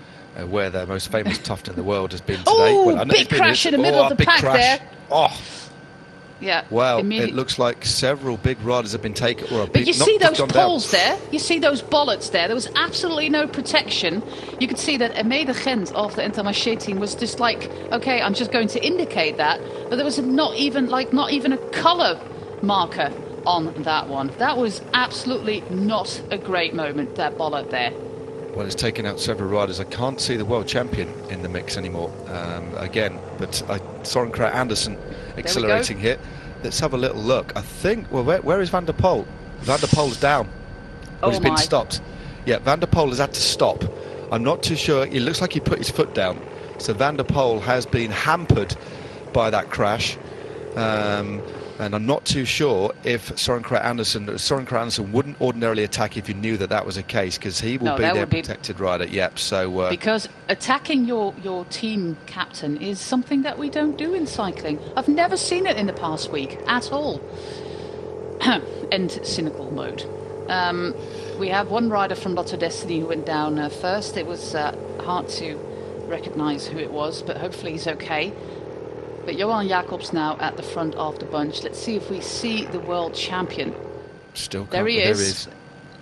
Speaker 2: where the most famous tuft in the world has been today.
Speaker 1: Oh, big crash in the middle of the pack there.
Speaker 2: Oh.
Speaker 1: Yeah.
Speaker 2: Well, it looks like several big riders have been taken.
Speaker 1: But you see those poles there? You see those bollards there? There was absolutely no protection. You could see that Aimé de Gent of the Intermarché team was just like, okay, I'm just going to indicate that. But there was not even a colour marker on that one. That was absolutely not a great moment, that bollard there.
Speaker 2: Well, it's taken out several riders. I can't see the world champion in the mix anymore again, but Søren Kragh Andersen accelerating here. Let's have a little look. I think, well, where is Van der Poel? Van der Poel's down. Well, he's been stopped. Yeah, Van der Poel has had to stop. I'm not too sure. It looks like he put his foot down. So Van der Poel has been hampered by that crash. And I'm not too sure if Søren Kragh Andersen wouldn't ordinarily attack if you knew that was a case, because he will be their protected rider. Yep. So
Speaker 1: because attacking your team captain is something that we don't do in cycling. I've never seen it in the past week at all. End cynical mode. We have one rider from Lotto Destiny who went down first. It was hard to recognise who it was, but hopefully he's okay. But Johan Jacobs now at the front of the bunch. Let's see if we see the world champion. There he is.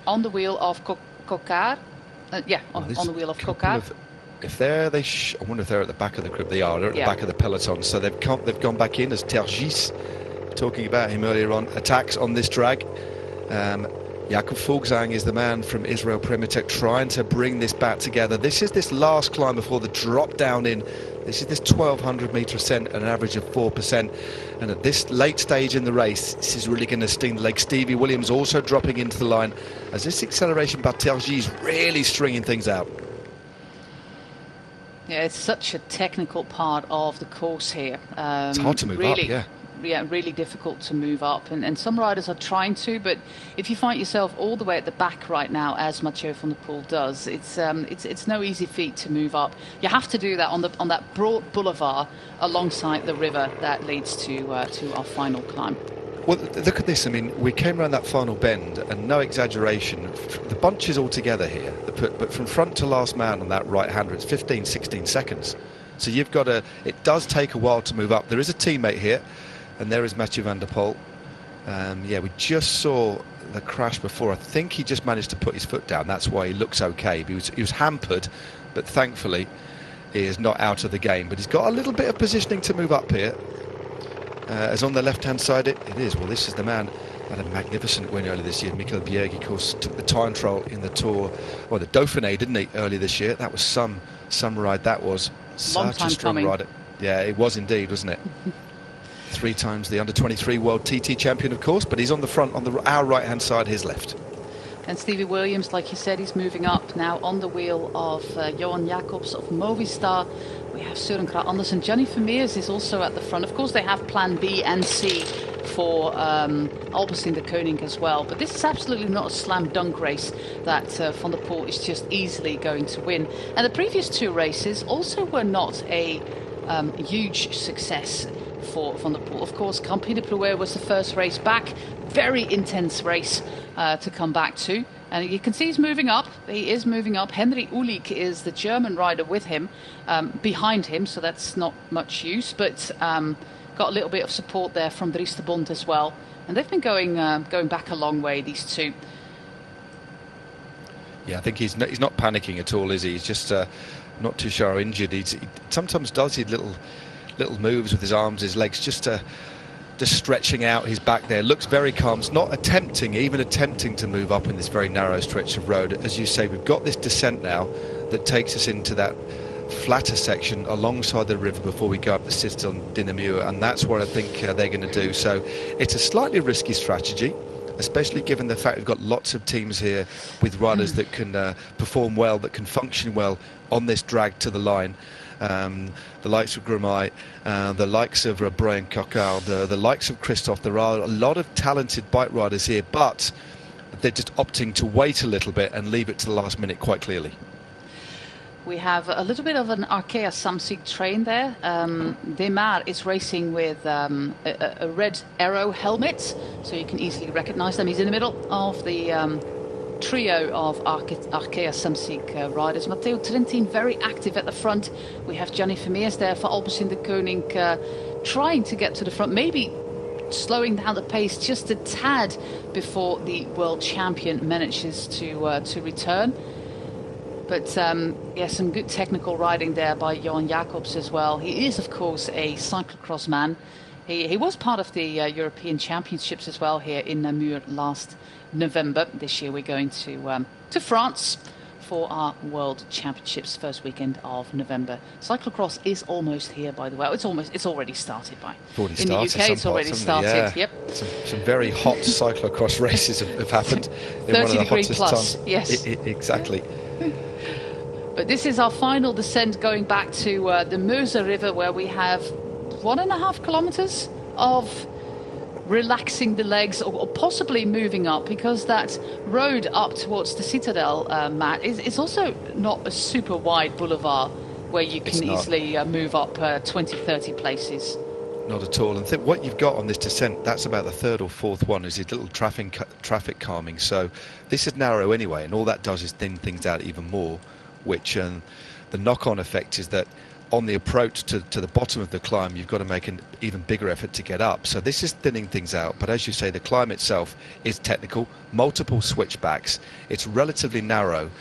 Speaker 1: On the wheel of Coquard. On the wheel of Coquard.
Speaker 2: I wonder if they're at the back of the group. They are. They're at the back of the peloton. So they've gone back in as Tergis, talking about him earlier on, attacks on this drag. Jakob Fuglsang is the man from Israel Primatech trying to bring this back together. This is this last climb before the drop down in. This is this 1,200 metre ascent at an average of 4%. And at this late stage in the race, this is really going to sting the leg. Stevie Williams also dropping into the line as this acceleration by Tergis is really stringing things out.
Speaker 1: Yeah, it's such a technical part of the course here.
Speaker 2: It's hard to move up, yeah.
Speaker 1: Yeah, really difficult to move up, and some riders are trying to, but if you find yourself all the way at the back right now, as Mathieu van der Poel does, it's no easy feat to move up. You have to do that on that broad boulevard alongside the river that leads to our final climb.
Speaker 2: Well, look at this. I mean, we came around that final bend, and no exaggeration, the bunch is all together here, but from front to last man on that right-hander, it's 15, 16 seconds. So you've got it does take a while to move up. There is a teammate here, and there is Mathieu van der Poel. Yeah, we just saw the crash before. I think he just managed to put his foot down. That's why he looks okay. He was hampered, but thankfully he is not out of the game. But he's got a little bit of positioning to move up here. As on the left-hand side, it is. Well, this is the man. Had a magnificent win earlier this year. Michael Bjerg, of course, took the time trial in the Tour, or the Dauphiné, didn't he, earlier this year? That was some ride. That was such a strong rider. Yeah, it was indeed, wasn't it? 3 times the under-23 world TT champion, of course, but he's on the front, on our right-hand side, his left.
Speaker 1: And Stevie Williams, like you said, he's moving up now on the wheel of Johan Jacobs of Movistar. We have Søren Kragh Andersen. Gianni Vermeers is also at the front. Of course, they have plan B and C for Alpecin de Koning as well. But this is absolutely not a slam dunk race that Van der Poel is just easily going to win. And the previous 2 races also were not a huge success for Van der Poel. Of course, Grand Prix de Plouer was the first race back. Very intense race to come back to. And you can see he's moving up. He is moving up. Henry Ulik is the German rider with him, behind him, so that's not much use. But got a little bit of support there from Dries de Bond as well. And they've been going back a long way, these two.
Speaker 2: Yeah, I think he's not panicking at all, is he? He's just not too sure how injured. He sometimes does these little moves with his arms, his legs, just stretching out his back there. Looks very calm. It's not even attempting to move up in this very narrow stretch of road. As you say, we've got this descent now that takes us into that flatter section alongside the river before we go up the Citadel Dinamure, and that's what I think they're going to do. So it's a slightly risky strategy, especially given the fact we've got lots of teams here with riders that can perform well, that can function well on this drag to the line. The likes of Grimay, the likes of Brian Coquard, the likes of Christophe. There are a lot of talented bike riders here, but they're just opting to wait a little bit and leave it to the last minute quite clearly.
Speaker 1: We have a little bit of an Arkea Samsic train there. Demar is racing with a red arrow helmet, so you can easily recognize them. He's in the middle of the trio of Arkea Samsic riders. Matteo Trentin very active at the front. We have Gianni Vermeers there for Alpecin de Koning, trying to get to the front, maybe slowing down the pace just a tad before the world champion manages to return. But yeah, some good technical riding there by Johan Jacobs as well. He is, of course, a cyclocross man. He was part of the European Championships as well here in Namur last November. This year we're going to France for our World Championships first weekend of November. Cyclocross is almost here, by the way. It's already started in the UK. It's already started.
Speaker 2: Yeah.
Speaker 1: Yep.
Speaker 2: Some very hot cyclocross races have happened in
Speaker 1: 30
Speaker 2: one of the
Speaker 1: degree
Speaker 2: hottest
Speaker 1: plus.
Speaker 2: times.
Speaker 1: Yes,
Speaker 2: exactly.
Speaker 1: But this is our final descent going back to the Meuse River, where we have 1.5 kilometers of relaxing the legs or possibly moving up, because that road up towards the Citadel, Matt, is also not a super wide boulevard where you can easily move up 20, 30 places.
Speaker 2: Not at all. And what you've got on this descent, that's about the third or fourth one, is a little traffic calming. So this is narrow anyway, and all that does is thin things out even more, which the knock-on effect is that on the approach to the bottom of the climb, you've got to make an even bigger effort to get up. So this is thinning things out. But as you say, the climb itself is technical, multiple switchbacks. It's relatively narrow.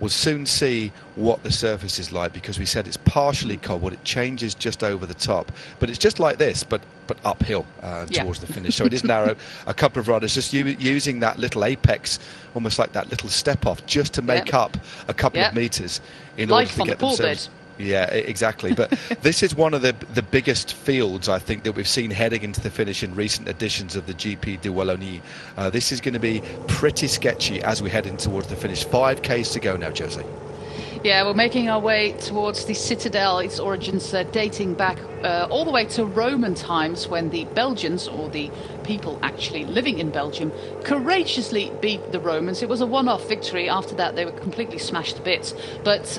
Speaker 2: We'll soon see what the surface is like, because we said it's partially cobbled. It changes just over the top. But it's just like this, but uphill towards the finish. So it is narrow. A couple of riders just using that little apex, almost like that little step off, just to make up a couple of metres in order to get themselves. Yeah, exactly. But this is one of the biggest fields, I think, that we've seen heading into the finish in recent editions of the GP de Wallonie. This is going to be pretty sketchy as we head in towards the finish. 5Ks to go now, Josie.
Speaker 1: Yeah, we're making our way towards the Citadel. Its origins dating back all the way to Roman times, when the Belgians, or the people actually living in Belgium, courageously beat the Romans. It was a one-off victory. After that, they were completely smashed to bits. But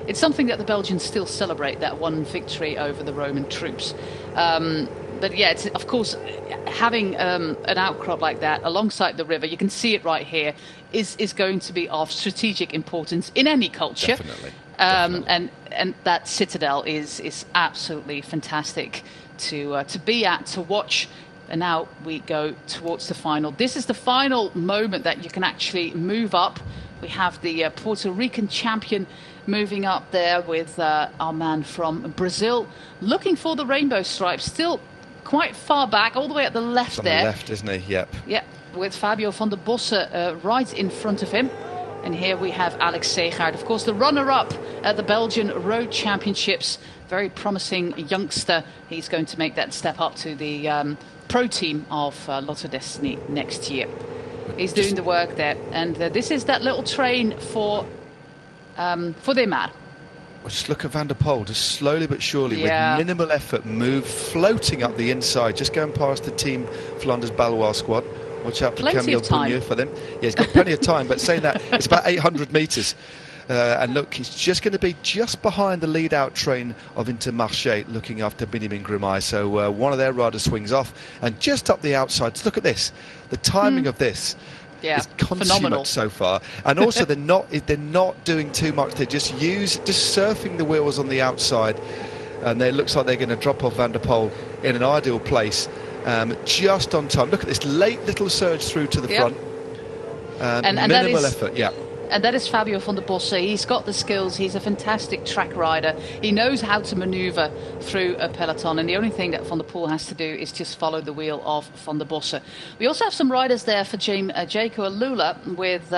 Speaker 1: it's something that the Belgians still celebrate, that one victory over the Roman troops. But yeah, it's, of course, having an outcrop like that alongside the river, you can see it right here, is going to be of strategic importance in any culture.
Speaker 2: Definitely.
Speaker 1: And that Citadel is absolutely fantastic to be at, to watch. And now we go towards the final. This is the final moment that you can actually move up. We have the Puerto Rican champion moving up there with our man from Brazil, looking for the rainbow stripes, still quite far back, all the way at the left
Speaker 2: on
Speaker 1: there.
Speaker 2: The left, isn't he? Yep.
Speaker 1: Yep, with Fabio van der Bosse right in front of him. And here we have Alex Segaard, of course, the runner-up at the Belgian Road Championships. Very promising youngster. He's going to make that step up to the pro team of Lotto Destiny next year. He's doing the work there. And this is that little train for Demar.
Speaker 2: Just look at Van der Poel, just slowly but surely, with minimal effort, floating up the inside, just going past the Team Flanders Balois squad. Watch out for Camille Pugnier for them. Yeah, he's got plenty of time, but saying that, it's about 800 metres. And look, he's just going to be just behind the lead-out train of Intermarché, looking after Benjamin Grimay. So one of their riders swings off, and just up the outside. Look at this, the timing of this.
Speaker 1: Yeah,
Speaker 2: is consummate
Speaker 1: phenomenal
Speaker 2: so far, and also they're not doing too much. They're just surfing the wheels on the outside, and it looks like they're going to drop off Van der Poel in an ideal place, just on time. Look at this late little surge through to the front. And minimal effort,
Speaker 1: And that is Fabio van der Bosse. He's got the skills. He's a fantastic track rider. He knows how to manoeuvre through a peloton. And the only thing that Van der Poel has to do is just follow the wheel of Van der Bosse. We also have some riders there for Jaco Alula with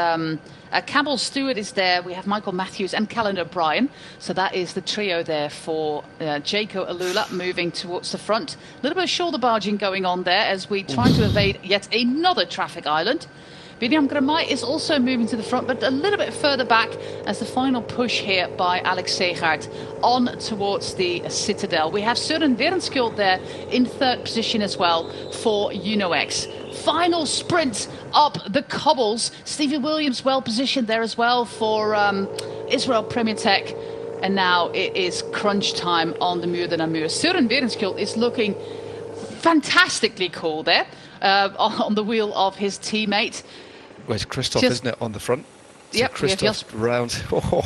Speaker 1: Campbell Stewart is there. We have Michael Matthews and Callan O'Brien. So that is the trio there for Jaco Alula moving towards the front. A little bit of shoulder barging going on there as we try to evade yet another traffic island. Biniam Girmay is also moving to the front, but a little bit further back as the final push here by Alex Segaert on towards the Citadel. We have Søren Werenskjold there in third position as well for UNOX. Final sprint up the cobbles. Stevie Williams well positioned there as well for Israel Premier Tech. And now it is crunch time on the Muur de Namur. Søren Werenskjold is looking fantastically cool there on the wheel of his teammate.
Speaker 2: Where's Christoph, isn't it, on the front? So
Speaker 1: yep,
Speaker 2: Christoph round. Oh.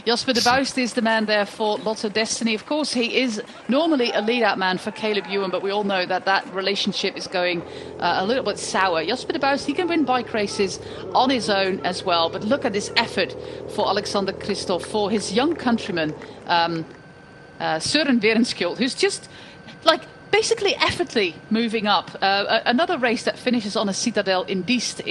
Speaker 1: Jasper de Buist is the man there for Lotto Destiny. Of course, he is normally a lead-out man for Caleb Ewan, but we all know that relationship is going a little bit sour. Jasper de Buist, he can win bike races on his own as well, but look at this effort for Alexander Christoph, for his young countryman, Søren Werenskjold, who's just like basically effortlessly moving up. Another race that finishes on a Citadel in Diest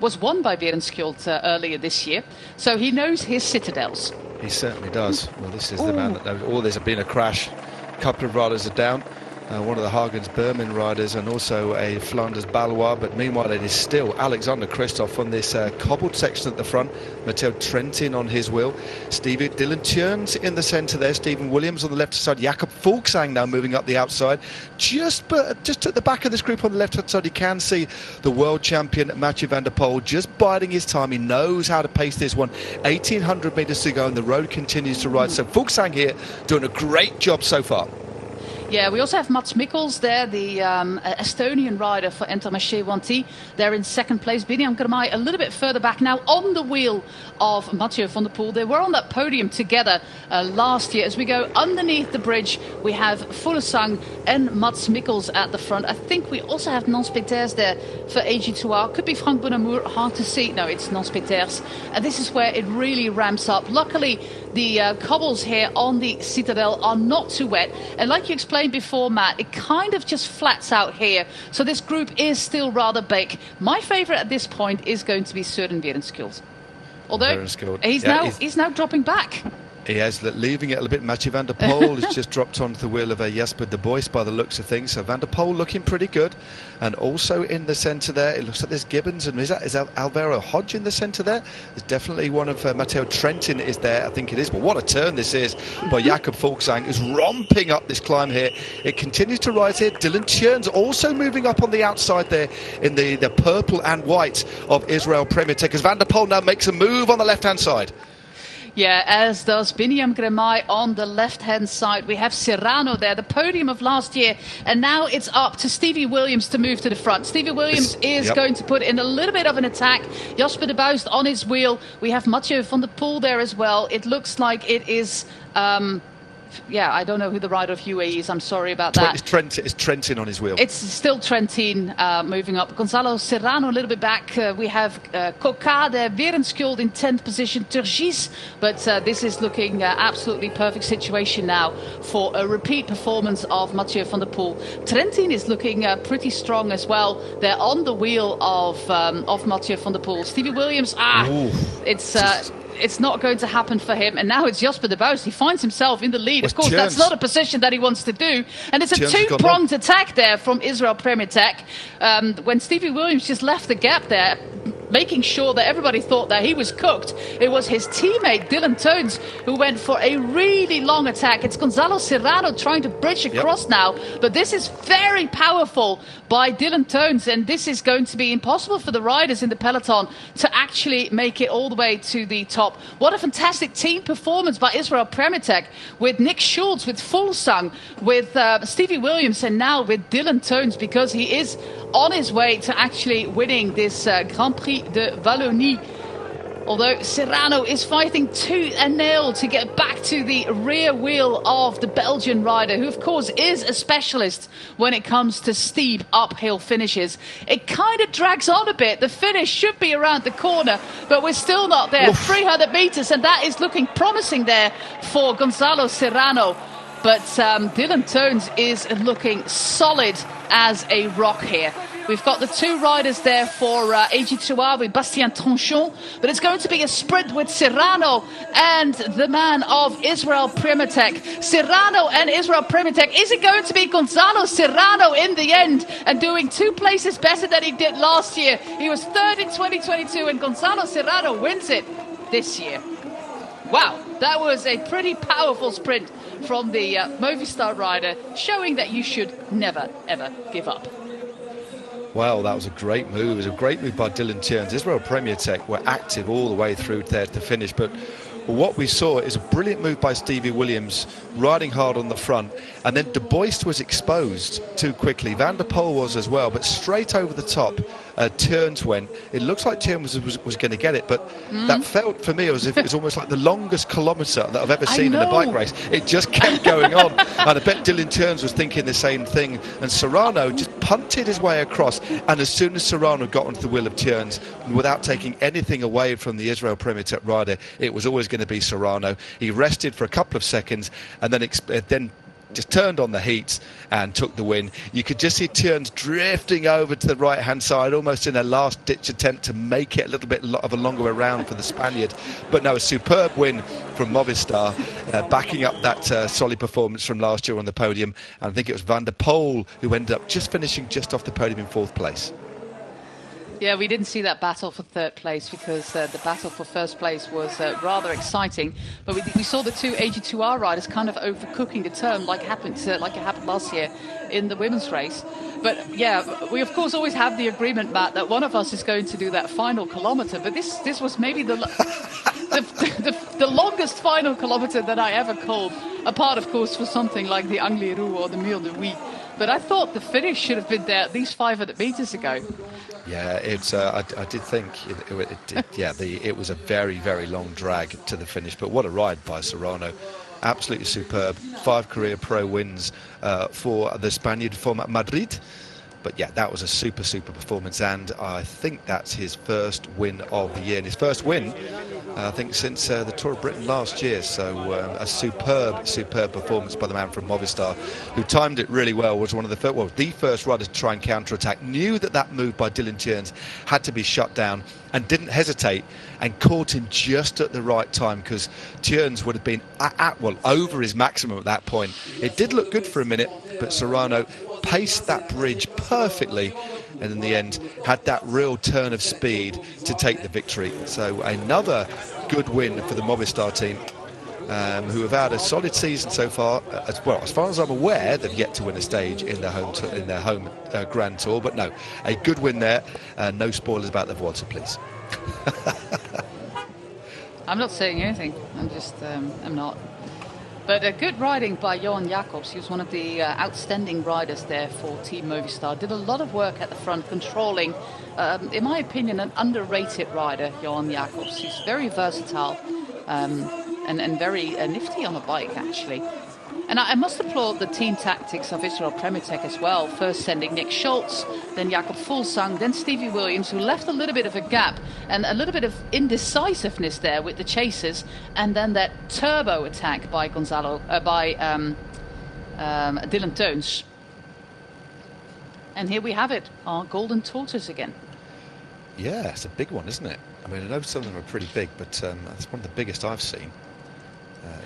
Speaker 1: was won by Werenskjold earlier this year. So he knows his Citadels.
Speaker 2: He certainly does. Well, this is the man that knows. Oh, there's been a crash. A couple of riders are down. One of the Hagens Berman riders and also a Flanders Balois, but meanwhile it is still Alexander Christoph on this cobbled section at the front. Matteo Trentin on his wheel. Dylan Tjörns in the centre there. Stephen Williams on the left side. Jakob Fuglsang now moving up the outside. Just at the back of this group on the left hand side, you can see the world champion Mathieu van der Poel just biding his time. He knows how to pace this one. 1,800 metres to go and the road continues to rise. So Fuglsang here doing a great job so far.
Speaker 1: Yeah, we also have Mats Mikkels there, the Estonian rider for Intermarché Wanty. They're in second place. Biniam Girmay a little bit further back now on the wheel of Mathieu van der Poel. They were on that podium together last year. As we go underneath the bridge, we have Fuglsang and Mats Mikkels at the front. I think we also have Nons Peters there for AG2R. Could be Frank Bonamour, hard to see. No, it's Nons Peters. And this is where it really ramps up. Luckily, the cobbles here on the Citadel are not too wet. And like you explained before, Matt, it kind of just flats out here. So this group is still rather big. My favourite at this point is going to be Søren Werenskjold. Although he's now dropping back.
Speaker 2: He is leaving it a little bit. Mathieu van der Poel has just dropped onto the wheel of Jasper de Buist by the looks of things. So van der Poel looking pretty good. And also in the centre there, it looks like there's Gibbons. And is Alvaro Hodge in the centre there? There's definitely one of Matteo Trentin is there, I think it is. But what a turn this is by Jakob Fuglsang, who's romping up this climb here. It continues to rise here. Dylan Tjörns also moving up on the outside there in the purple and white of Israel Premier Tech, as van der Poel now makes a move on the left-hand side.
Speaker 1: Yeah, as does Biniam Girmay on the left-hand side. We have Serrano there, the podium of last year. And now it's up to Stevie Williams to move to the front. Stevie Williams is going to put in a little bit of an attack. Jasper de Buist on his wheel. We have Mathieu van der Poel there as well. It looks like it is... I don't know who the rider of UAE is. I'm sorry about that.
Speaker 2: It's Trentin on his wheel.
Speaker 1: It's still Trentin moving up. Gonzalo Serrano a little bit back. We have Coca there, Werenskjold in 10th position, Turgis. But this is looking absolutely perfect situation now for a repeat performance of Mathieu van der Poel. Trentin is looking pretty strong as well. They're on the wheel of Mathieu van der Poel. Stevie Williams, it's not going to happen for him. And now it's Jasper de Buist. He finds himself in the lead. Of course, that's not a position that he wants to do. And it's a two-pronged attack there from Israel Premier Tech. When Stevie Williams just left the gap there, making sure that everybody thought that he was cooked. It was his teammate, Dylan Tjörns, who went for a really long attack. It's Gonzalo Serrano trying to bridge across now. But this is very powerful by Dylan Tjörns. And this is going to be impossible for the riders in the peloton to actually make it all the way to the top. What a fantastic team performance by Israel Premier Tech with Nick Schultz, with Fuglsang, with Stevie Williams, and now with Dylan Tjörns, because he is on his way to actually winning this Grand Prix de Wallonie. Although Serrano is fighting tooth and nail to get back to the rear wheel of the Belgian rider, who of course is a specialist when it comes to steep uphill finishes. It kind of drags on a bit. The finish should be around the corner, but we're still not there. Oof. 300 meters, and that is looking promising there for Gonzalo Serrano. But Dylan Teuns is looking solid as a rock here. We've got the two riders there for AG2R with Bastien Tronchon, but it's going to be a sprint with Serrano and the man of Israel Primatech. Serrano and Israel Primatech. Is it going to be Gonzalo Serrano in the end and doing 2 places better than he did last year? He was third in 2022 and Gonzalo Serrano wins it this year. Wow, that was a pretty powerful sprint from the Movistar rider, showing that you should never, ever give up.
Speaker 2: Well, that was a great move. It was a great move by Dylan Teuns. Israel Premier Tech were active all the way through there to finish, but what we saw is a brilliant move by Stevie Williams, riding hard on the front, and then De Boist was exposed too quickly. Van der Poel was as well, but straight over the top, Teuns went. It looks like Teuns was going to get it, but that felt for me as if it was almost like the longest kilometre that I've ever seen in a bike race. It just kept going on, and I bet Dylan Teuns was thinking the same thing, and Serrano just punted his way across, and as soon as Serrano got onto the wheel of Teuns, without taking anything away from the Israel Premier Tech rider, it was always going to be Serrano. He rested for a couple of seconds and then just turned on the heats and took the win. You could just see Teuns drifting over to the right hand side, almost in a last ditch attempt to make it a little bit of a longer way round for the Spaniard. But no, a superb win from Movistar, backing up that solid performance from last year on the podium. And I think it was Van der Poel who ended up just finishing just off the podium in 4th place.
Speaker 1: Yeah, we didn't see that battle for 3rd place because the battle for 1st place was rather exciting. But we saw the two AG2R riders kind of overcooking the turn like it happened last year in the women's race. But yeah, we of course always have the agreement, Matt, that one of us is going to do that final kilometre. But this was maybe the longest final kilometre that I ever called, apart of course for something like the Angliru or the Mille de Huy. But I thought the finish should have been there at least 500 metres ago.
Speaker 2: Yeah, it's. I did think it was a very, very long drag to the finish. But what a ride by Serrano! Absolutely superb. 5 career pro wins for the Spaniard from Madrid. But yeah, that was a super performance, and I think that's his first win of the year, and his first win, I think, since the Tour of Britain last year. So a superb performance by the man from Movistar, who timed it really well. Was one of the first rider to try and counter-attack. Knew that move by Dylan Teuns had to be shut down, and didn't hesitate, and caught him just at the right time, because Teuns would have been over his maximum at that point. It did look good for a minute, but Serrano paced that bridge perfectly, and in the end had that real turn of speed to take the victory. So another good win for the Movistar team, who have had a solid season so far. As far as I'm aware, they've yet to win a stage in their home Grand Tour. But no, a good win there. No spoilers about the Vuelta, please.
Speaker 1: I'm not saying anything. I'm not. But good riding by Johan Jacobs. He was one of the outstanding riders there for Team Movistar. Did a lot of work at the front, controlling, in my opinion, an underrated rider, Johan Jacobs. He's very versatile and very nifty on a bike, actually. And I must applaud the team tactics of Israel Premier Tech as well. First sending Nick Schultz, then Jakob Fuglsang, then Stevie Williams, who left a little bit of a gap and a little bit of indecisiveness there with the chasers, and then that turbo attack by Dylan Teuns. And here we have it, our golden tortoise again.
Speaker 2: Yeah, it's a big one, isn't it? I mean, I know some of them are pretty big, but that's one of the biggest I've seen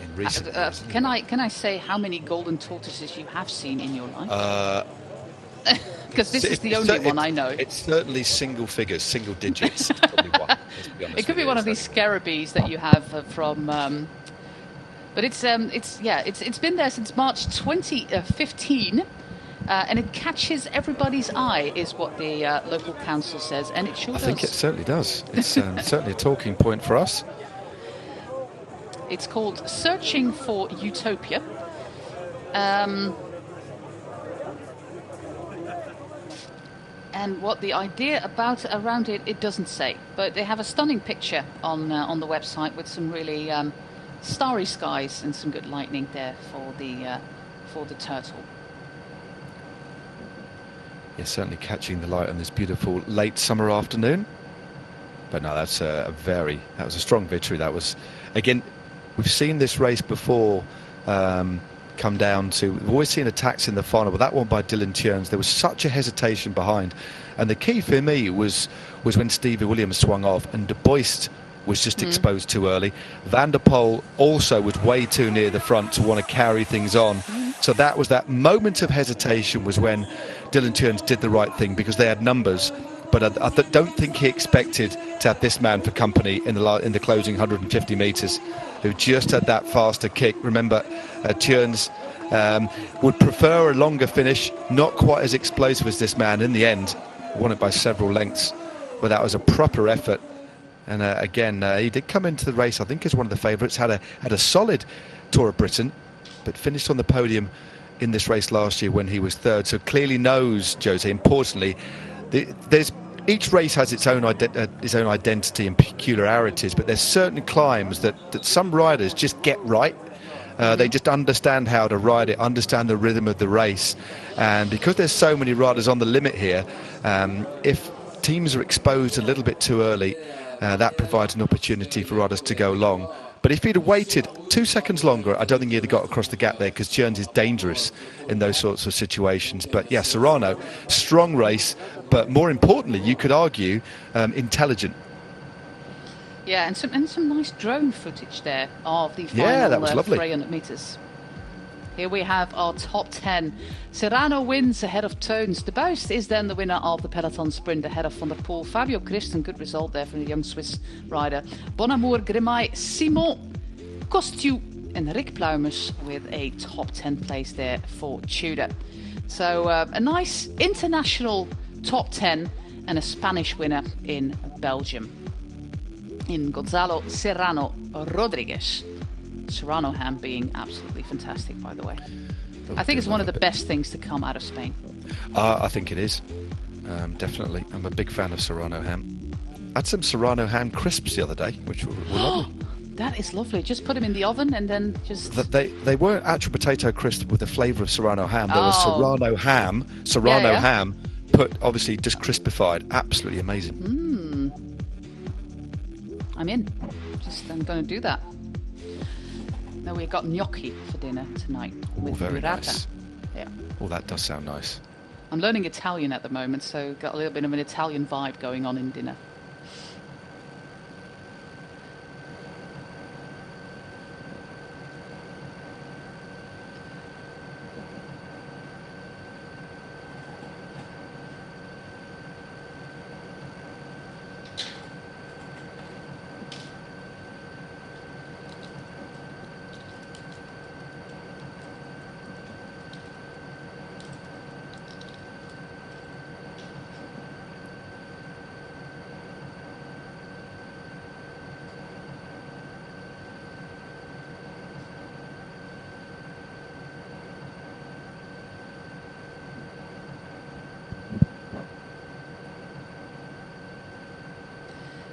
Speaker 2: in recent years.
Speaker 1: Can I say how many golden tortoises you have seen in your life? Because this is the only one I know.
Speaker 2: It's certainly single figures, single digits. Probably one,
Speaker 1: it could be one of these scarabees that you have from. But it's been there since March 2015. And it catches everybody's eye, is what the local council says, and it sure does.
Speaker 2: I think it certainly does. It's certainly a talking point for us.
Speaker 1: It's called Searching for Utopia. And And what the idea around it, it doesn't say. But they have a stunning picture on the website with some really starry skies and some good lightning there for the turtle.
Speaker 2: Yeah, certainly catching the light on this beautiful late summer afternoon. But no, that was a strong victory. That was, again, we've seen this race before come down to, we've always seen attacks in the final, but that one by Dylan Teuns, there was such a hesitation behind. And the key for me was when Stevie Williams swung off and De Boist was just exposed too early. Van der Poel also was way too near the front to want to carry things on. So that was that moment of hesitation was when Dylan Teuns did the right thing, because they had numbers. But I don't think he expected to have this man for company in the closing 150 metres, who just had that faster kick. Remember, Teuns would prefer a longer finish, not quite as explosive as this man. In the end, won it by several lengths, but that was a proper effort. And again, he did come into the race, I think, as one of the favourites. Had a solid Tour of Britain, but finished on the podium in this race last year when he was third. So clearly knows, Jose, importantly, each race has its own identity and peculiarities, but there's certain climbs that some riders just get right. They just understand how to ride it, understand the rhythm of the race. And because there's so many riders on the limit here, if teams are exposed a little bit too early, that provides an opportunity for riders to go long. But if he'd have waited 2 seconds longer, I don't think he'd have got across the gap there, because Teuns is dangerous in those sorts of situations. But yeah, Serrano, strong race, but more importantly, you could argue, intelligent.
Speaker 1: Yeah, and some nice drone footage there of the final
Speaker 2: that was lovely.
Speaker 1: 300 metres. Here we have our top 10. Serrano wins ahead of Teuns. De Boist is then the winner of the peloton sprint ahead of Van der Poel. Fabio Christen, good result there from the young Swiss rider. Bonamour, Grimay, Simon, Kostu and Rick Pluimers with a top 10 place there for Tudor. So a nice international top 10 and a Spanish winner in Belgium, in Gonzalo Serrano Rodriguez. Serrano ham being absolutely fantastic, by the way. I think it's one of the best things to come out of Spain.
Speaker 2: I think it is, definitely. I'm a big fan of Serrano ham. I had some Serrano ham crisps the other day, which were lovely.
Speaker 1: That is lovely. Just put them in the oven and then just...
Speaker 2: They weren't actual potato crisps with the flavour of Serrano ham. There was Serrano ham, put obviously just crispified. Absolutely amazing.
Speaker 1: I'm in. I'm going to do that. Now we've got gnocchi for dinner tonight with
Speaker 2: very
Speaker 1: burrata.
Speaker 2: Nice.
Speaker 1: Yeah.
Speaker 2: Oh, that does sound nice.
Speaker 1: I'm learning Italian at the moment, so got a little bit of an Italian vibe going on in dinner.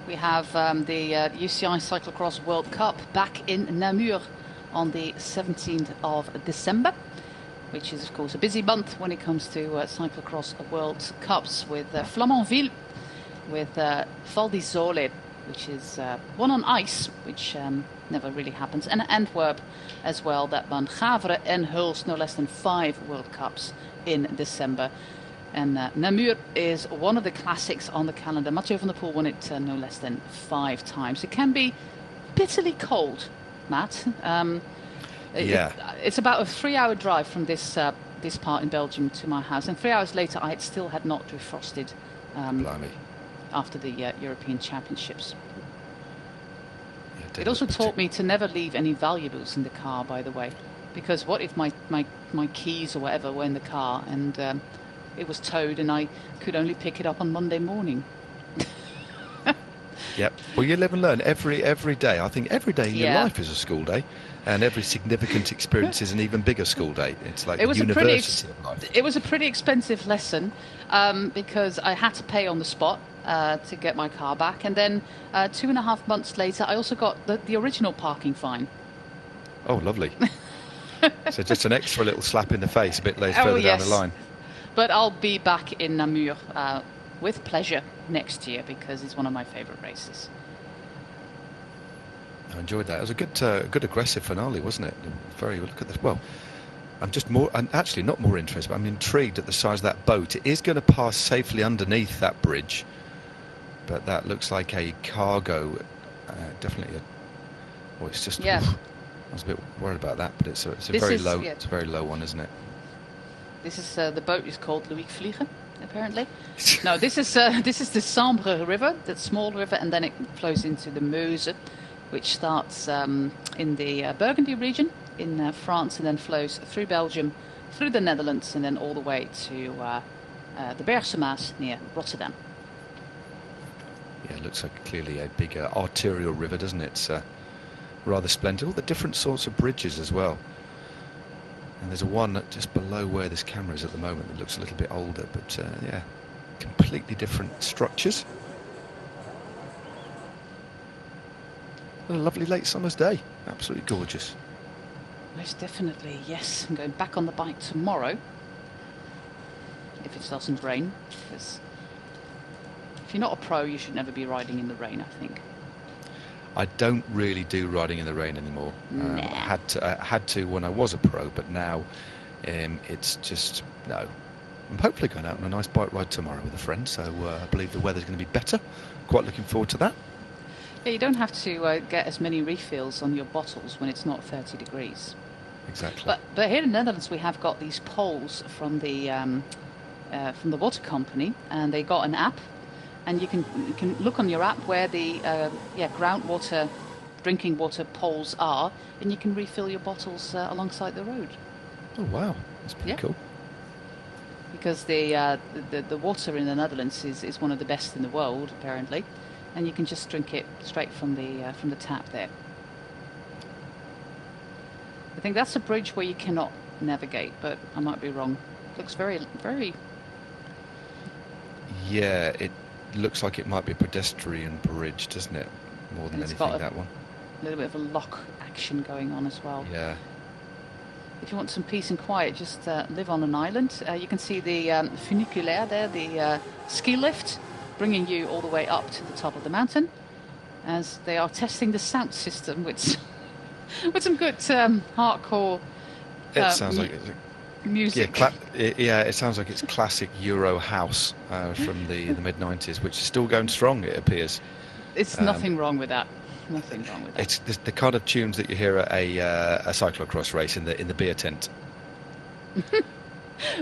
Speaker 1: We have the UCI Cyclocross World Cup back in Namur on the 17th of December, which is, of course, a busy month when it comes to Cyclocross World Cups, with Flamanville, with Val di Sole, which is one on ice, which never really happens, and Antwerp as well that month. Gavre and Huls, no less than 5 World Cups in December. And Namur is one of the classics on the calendar. Mathieu van der Poel won it no less than 5 times. It can be bitterly cold, Matt. It's about a 3-hour drive from this part in Belgium to my house. And 3 hours later, I still had not defrosted after the European Championships. It also taught me to never leave any valuables in the car, by the way. Because what if my keys or whatever were in the car and... it was towed and I could only pick it up on Monday morning.
Speaker 2: Yep. Well, you live and learn every day. I think every day in your
Speaker 1: Yeah.
Speaker 2: life is a school day, and every significant experience is an even bigger school day. It's like
Speaker 1: It
Speaker 2: the
Speaker 1: was
Speaker 2: university of life.
Speaker 1: it was a pretty expensive lesson because I had to pay on the spot to get my car back, and then 2.5 months later, I also got the original parking fine.
Speaker 2: Oh, lovely. So just an extra little slap in the face a bit later
Speaker 1: Oh,
Speaker 2: further down
Speaker 1: yes.
Speaker 2: the line.
Speaker 1: But I'll be back in Namur with pleasure next year because it's one of my favourite races.
Speaker 2: I enjoyed that. It was a good aggressive finale, wasn't it? Very. Look at this. Well, I'm just more, and actually not more interested, but I'm intrigued at the size of that boat. It is going to pass safely underneath that bridge, but that looks like a cargo. Definitely. Well, it's just.
Speaker 1: Yeah.
Speaker 2: I was a bit worried about that, but it's a
Speaker 1: This
Speaker 2: very
Speaker 1: is-
Speaker 2: low.
Speaker 1: yeah.
Speaker 2: It's a very low one, isn't it?
Speaker 1: This is the boat is called Louis Vliegen, apparently. No, this is the Sambre River, that small river, and then it flows into the Meuse, which starts in the Burgundy region in France, and then flows through Belgium, through the Netherlands, and then all the way to the Bergse Maas near Rotterdam.
Speaker 2: Yeah, it looks like clearly a big arterial river, doesn't it? It's rather splendid. All the different sorts of bridges as well. And there's one just below where this camera is at the moment that looks a little bit older, but yeah, completely different structures. What a lovely late summer's day. Absolutely gorgeous.
Speaker 1: Most definitely, yes. I'm going back on the bike tomorrow, if it doesn't rain, because if you're not a pro, you should never be riding in the rain, I think.
Speaker 2: I don't really do riding in the rain anymore.
Speaker 1: Nah.
Speaker 2: I had to when I was a pro, but now it's just no. I'm hopefully going out on a nice bike ride tomorrow with a friend, so I believe the weather's going to be better. Quite looking forward to that.
Speaker 1: Yeah, you don't have to get as many refills on your bottles when it's not 30 degrees.
Speaker 2: Exactly.
Speaker 1: But here in the Netherlands, we have got these poles from the water company, and they got an app. And you can look on your app where the groundwater, drinking water poles are, and you can refill your bottles alongside the road.
Speaker 2: Oh wow, that's pretty
Speaker 1: Yeah.
Speaker 2: cool.
Speaker 1: Because the water in the Netherlands is one of the best in the world, apparently, and you can just drink it straight from the tap there. I think that's a bridge where you cannot navigate, but I might be wrong. Looks very, very.
Speaker 2: Yeah, it looks like it might be a pedestrian bridge, doesn't it? More than
Speaker 1: It's
Speaker 2: anything,
Speaker 1: got a-
Speaker 2: that one.
Speaker 1: A little bit of a lock action going on as well.
Speaker 2: Yeah.
Speaker 1: If you want some peace and quiet, just live on an island. You can see the funiculaire there, the ski lift, bringing you all the way up to the top of the mountain, as they are testing the sound system with some good hardcore
Speaker 2: It sounds like it's
Speaker 1: music.
Speaker 2: it sounds like it's classic Euro house from the mid-90s, which is still going strong, it appears.
Speaker 1: It's nothing wrong with that. Nothing wrong with that.
Speaker 2: It's the kind of tunes that you hear at a cyclocross race in the beer tent.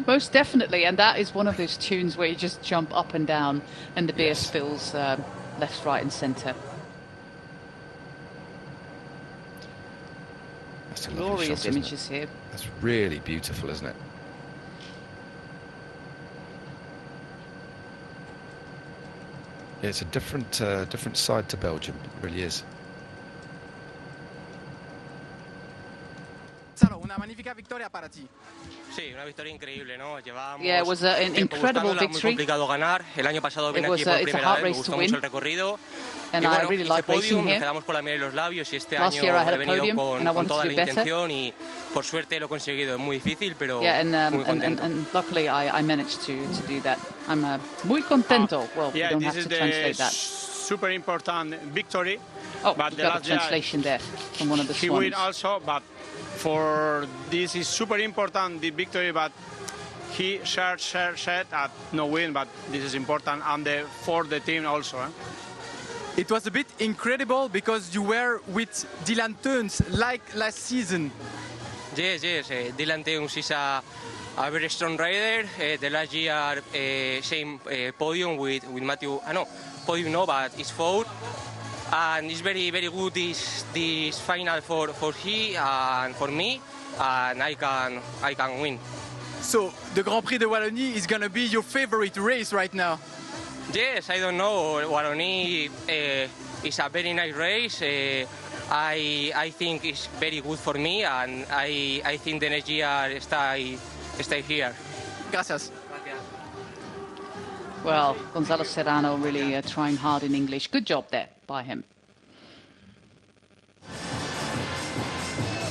Speaker 1: Most definitely, and that is one of those tunes where you just jump up and down, and the beer
Speaker 2: Yes.
Speaker 1: spills left, right, and centre.
Speaker 2: That's a lovely
Speaker 1: Glorious
Speaker 2: shot, isn't it?
Speaker 1: images here.
Speaker 2: That's really beautiful, isn't it? Yeah, it's a different side to Belgium. It really is.
Speaker 3: Gonzalo, una magnífica victoria para ti.
Speaker 4: Sí, una victoria increíble, ¿no? Llevábamos
Speaker 1: Yeah, it was an
Speaker 4: tiempo
Speaker 1: incredible
Speaker 4: buscándola, muy
Speaker 1: victory.
Speaker 4: complicado ganar. El año pasado vine
Speaker 1: was
Speaker 4: aquí por
Speaker 1: it's a
Speaker 4: primera
Speaker 1: hard
Speaker 4: vez, me
Speaker 1: race to
Speaker 4: gustó
Speaker 1: win.
Speaker 4: mucho el recorrido.
Speaker 1: And
Speaker 4: y
Speaker 1: I
Speaker 4: bueno,
Speaker 1: really
Speaker 4: hice
Speaker 1: like
Speaker 4: podium,
Speaker 1: racing
Speaker 4: me
Speaker 1: here.
Speaker 4: quedamos con la miel en los labios y este
Speaker 1: Last
Speaker 4: año
Speaker 1: year I had
Speaker 4: he
Speaker 1: a
Speaker 4: venido
Speaker 1: podium and I
Speaker 4: con
Speaker 1: wanted
Speaker 4: toda
Speaker 1: to
Speaker 4: la
Speaker 1: do better.
Speaker 4: intención y por suerte lo he conseguido. Es muy difícil, pero
Speaker 1: Yeah,
Speaker 4: muy contento.
Speaker 1: and luckily I managed to do that. I'm muy contento. Well,
Speaker 5: Yeah,
Speaker 1: you don't
Speaker 5: this
Speaker 1: have
Speaker 5: is
Speaker 1: to
Speaker 5: the
Speaker 1: translate that.
Speaker 5: super important victory.
Speaker 1: Oh,
Speaker 5: but
Speaker 1: you
Speaker 5: the
Speaker 1: got
Speaker 5: last
Speaker 1: the
Speaker 5: year
Speaker 1: translation there from one of the
Speaker 5: he
Speaker 1: swans.
Speaker 5: win also, but for this is super important the victory. But he shared at no win, but this is important and for the team also.
Speaker 3: It was a bit incredible because you were with Dylan Teuns like last season.
Speaker 4: Yes. Dylan Teuns is a very strong rider. The last year, same podium with Matthew. No, podium no, but it's fourth. And it's very, very good this final for he and for me, and I can win.
Speaker 3: So the Grand Prix de Wallonie is gonna be your favorite race right now.
Speaker 4: Yes, I don't know. Wallonie it's a very nice race. I think it's very good for me, and I think the next year stay here.
Speaker 3: Gracias.
Speaker 1: Well, Gonzalo Serrano really trying hard in English. Good job there by him.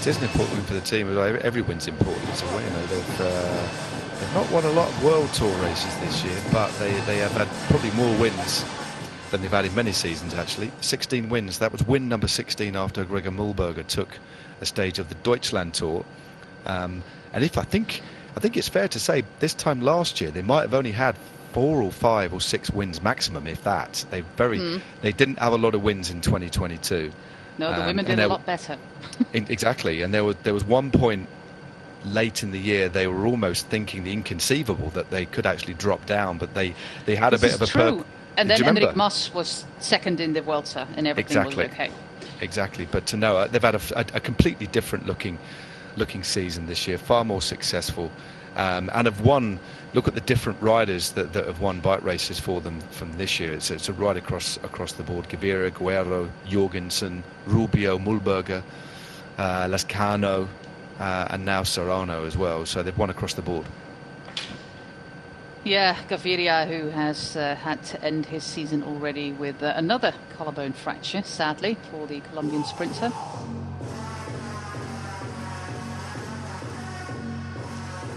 Speaker 2: It is an important win for the team. Every win's important. It's a win. They've not won a lot of World Tour races this year, but they have had probably more wins than they've had in many seasons, actually. 16 wins. That was win number 16 after Gregor Mühlberger took a stage of the Deutschland Tour. And I think it's fair to say this time last year they might have only had 4 or 5 or 6 wins maximum, if that. They didn't have a lot of wins in 2022.
Speaker 1: No, the women did a lot better.
Speaker 2: Exactly, and there was one point late in the year they were almost thinking the inconceivable that they could actually drop down, but they had a bit of a
Speaker 1: true. And then Enric Mas was second in the Vuelta, and everything was okay.
Speaker 2: Exactly, but to know they've had a completely different looking season this year, far more successful, and have won. Look at the different riders that have won bike races for them from this year. It's a right across the board. Gaviria, Guerrero, Jorgensen, Rubio, Mühlberger, Lascano, and now Serrano as well. So they've won across the board.
Speaker 1: Yeah, Gaviria, who has had to end his season already with another collarbone fracture, sadly, for the Colombian sprinter.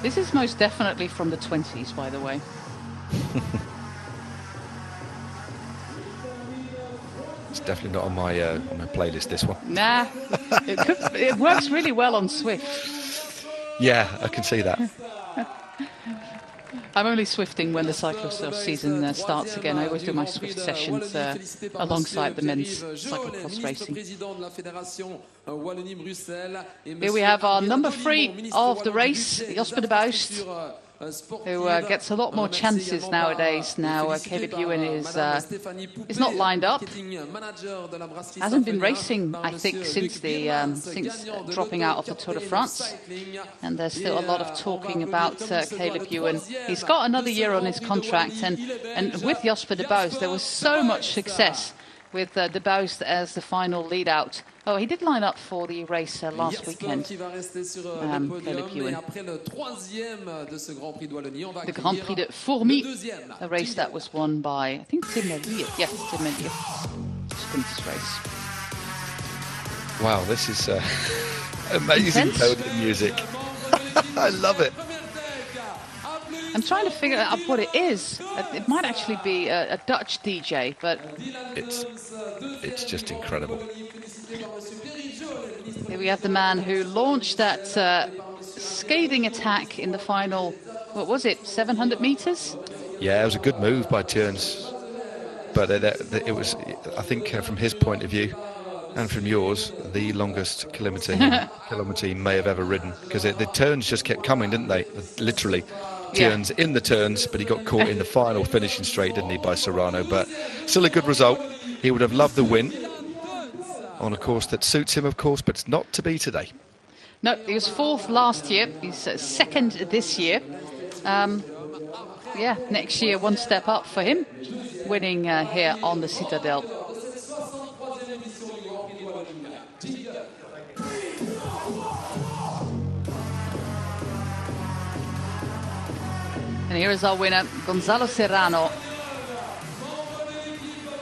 Speaker 1: This is most definitely from the 20s, by the way.
Speaker 2: It's definitely not on my playlist, this one.
Speaker 1: Nah, it works really well on Swift.
Speaker 2: Yeah, I can see that.
Speaker 1: I'm only Swifting when the cyclocross season starts again. I always do my Swift sessions alongside the men's cyclocross racing. Here we have our number 3 of the race, Jasper de Buist, who gets a lot more chances nowadays. Now Caleb Ewan is not lined up. Hasn't been racing, I think, since dropping out of the Tour de France. And there's still a lot of talking about Caleb Ewan. He's got another year on his contract, and with Jasper de Buist, there was so much success with de Buist as the final lead out. Oh, he did line up for the race last weekend, Caleb Ewan. The Grand Prix de Fourmies, a race that was won by, I think, Tim Merlier. Yes, Tim Merlier. Sprinters race.
Speaker 2: Wow, this is amazing podium music. I love it.
Speaker 1: I'm trying to figure out what it is. It might actually be a Dutch DJ, but
Speaker 2: it's just incredible.
Speaker 1: Here we have the man who launched that scathing attack in the final, what was it, 700 meters?
Speaker 2: Yeah, it was a good move by Teuns, but it was, I think, from his point of view and from yours, the longest kilometre he may have ever ridden, because the turns just kept coming, didn't they? Literally. Turns in the turns, but he got caught in the final finishing straight, didn't he, by Serrano? But still a good result. He would have loved the win on a course that suits him, of course, but it's not to be today.
Speaker 1: No, he was 4th last year. He's 2nd this year. Yeah, next year, one step up for him, winning here on the Citadel. And here is our winner, Gonzalo Serrano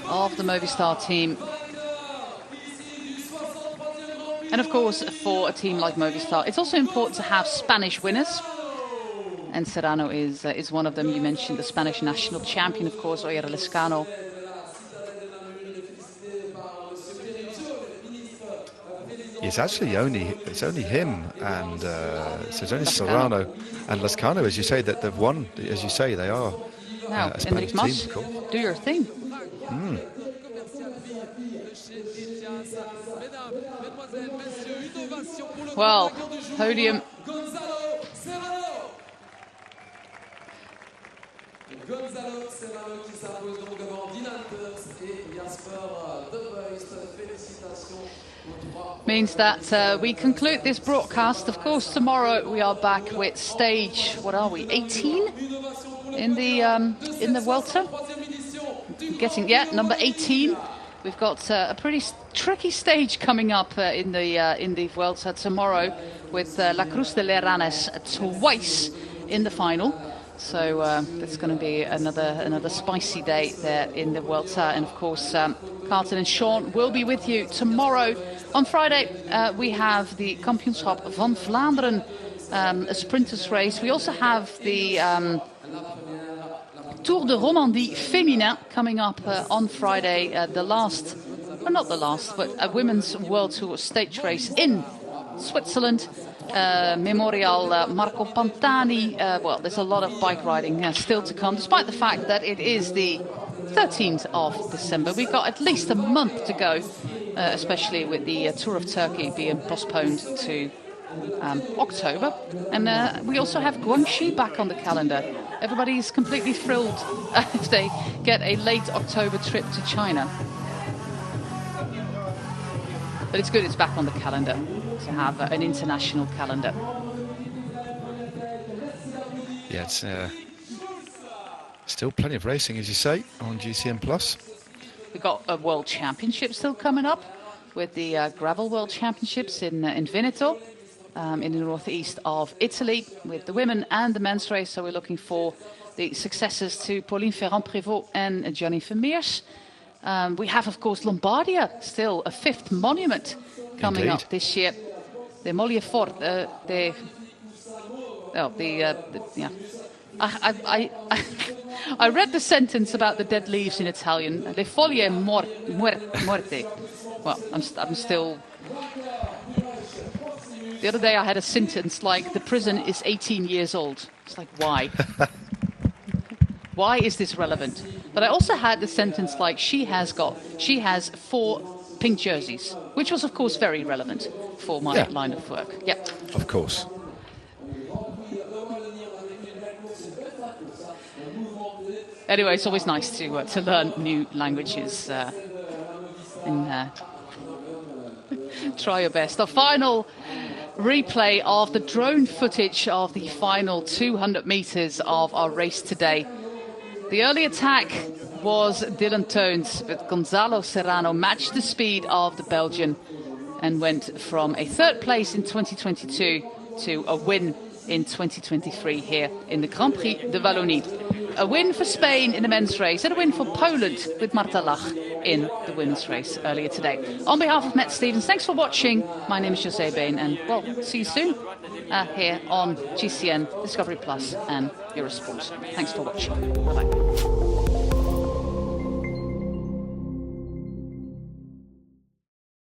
Speaker 1: of the Movistar team. And of course, for a team like Movistar, it's also important to have Spanish winners. And Serrano is one of them. You mentioned the Spanish national champion, of course, Oyer Lescano.
Speaker 2: It's actually only him, and so it's only Serrano and Lescano, as you say, that they've won. As you say, they are a Spanish team. Cool.
Speaker 1: Do your thing. Well, podium.
Speaker 6: Gonzalo Serrano qui s'impose donc devant Dylan Teuns et Jasper de Buist. Félicitations aux trois.
Speaker 1: Means that we conclude this broadcast. Of course, tomorrow we are back with stage, what are we, 18 in the Vuelta? Number 18. We've got a pretty tricky stage coming up in the Vuelta tomorrow with La Cruz de Leranes twice in the final. So it's going to be another spicy day there in the Vuelta. And of course, Carlton and Sean will be with you tomorrow. On Friday, we have the Kampioenschap van Vlaanderen, a sprinters race. We also have the Tour de Romandie Féminin coming up on Friday, not the last, but a women's World Tour stage race in Switzerland. Memorial Marco Pantani. Well, there's a lot of bike riding still to come, despite the fact that it is the 13th of December. We've got at least a month to go, especially with the Tour of Turkey being postponed to October. And we also have Guangxi back on the calendar. Everybody's completely thrilled if they get a late October trip to China. But it's good it's back on the calendar to have an international calendar.
Speaker 2: Yeah, it's still plenty of racing, as you say, on GCN Plus.
Speaker 1: We've got a World Championship still coming up with the Gravel World Championships in Veneto. In the northeast of Italy with the women and the men's race. So we're looking for the successors to Pauline Ferrand-Prévot and Gianni Vermeers. We have, of course, Lombardia, still a fifth monument coming up this year. The Moglie Fort, yeah. I read the sentence about the dead leaves in Italian. Le foglie morte. Well, I'm still... The other day I had a sentence like, the prison is 18 years old. It's like, why? Why is this relevant? But I also had the sentence like, she has 4 pink jerseys, which was, of course, very relevant for my line of work. Yeah.
Speaker 2: Of course.
Speaker 1: Anyway, it's always nice to learn new languages and try your best. The final replay of the drone footage of the final 200 meters of our race today. The early attack was Dylan Teuns, but Gonzalo Serrano matched the speed of the Belgian and went from a third place in 2022 to a win in 2023 here in the Grand Prix de Wallonie. A win for Spain in the men's race and a win for Poland with Marta Lach in the women's race earlier today. On behalf of Matt Stevens, thanks for watching. My name is Jose Bain, and well, see you soon here on GCN, Discovery Plus and Eurosport. Thanks for watching. Bye-bye.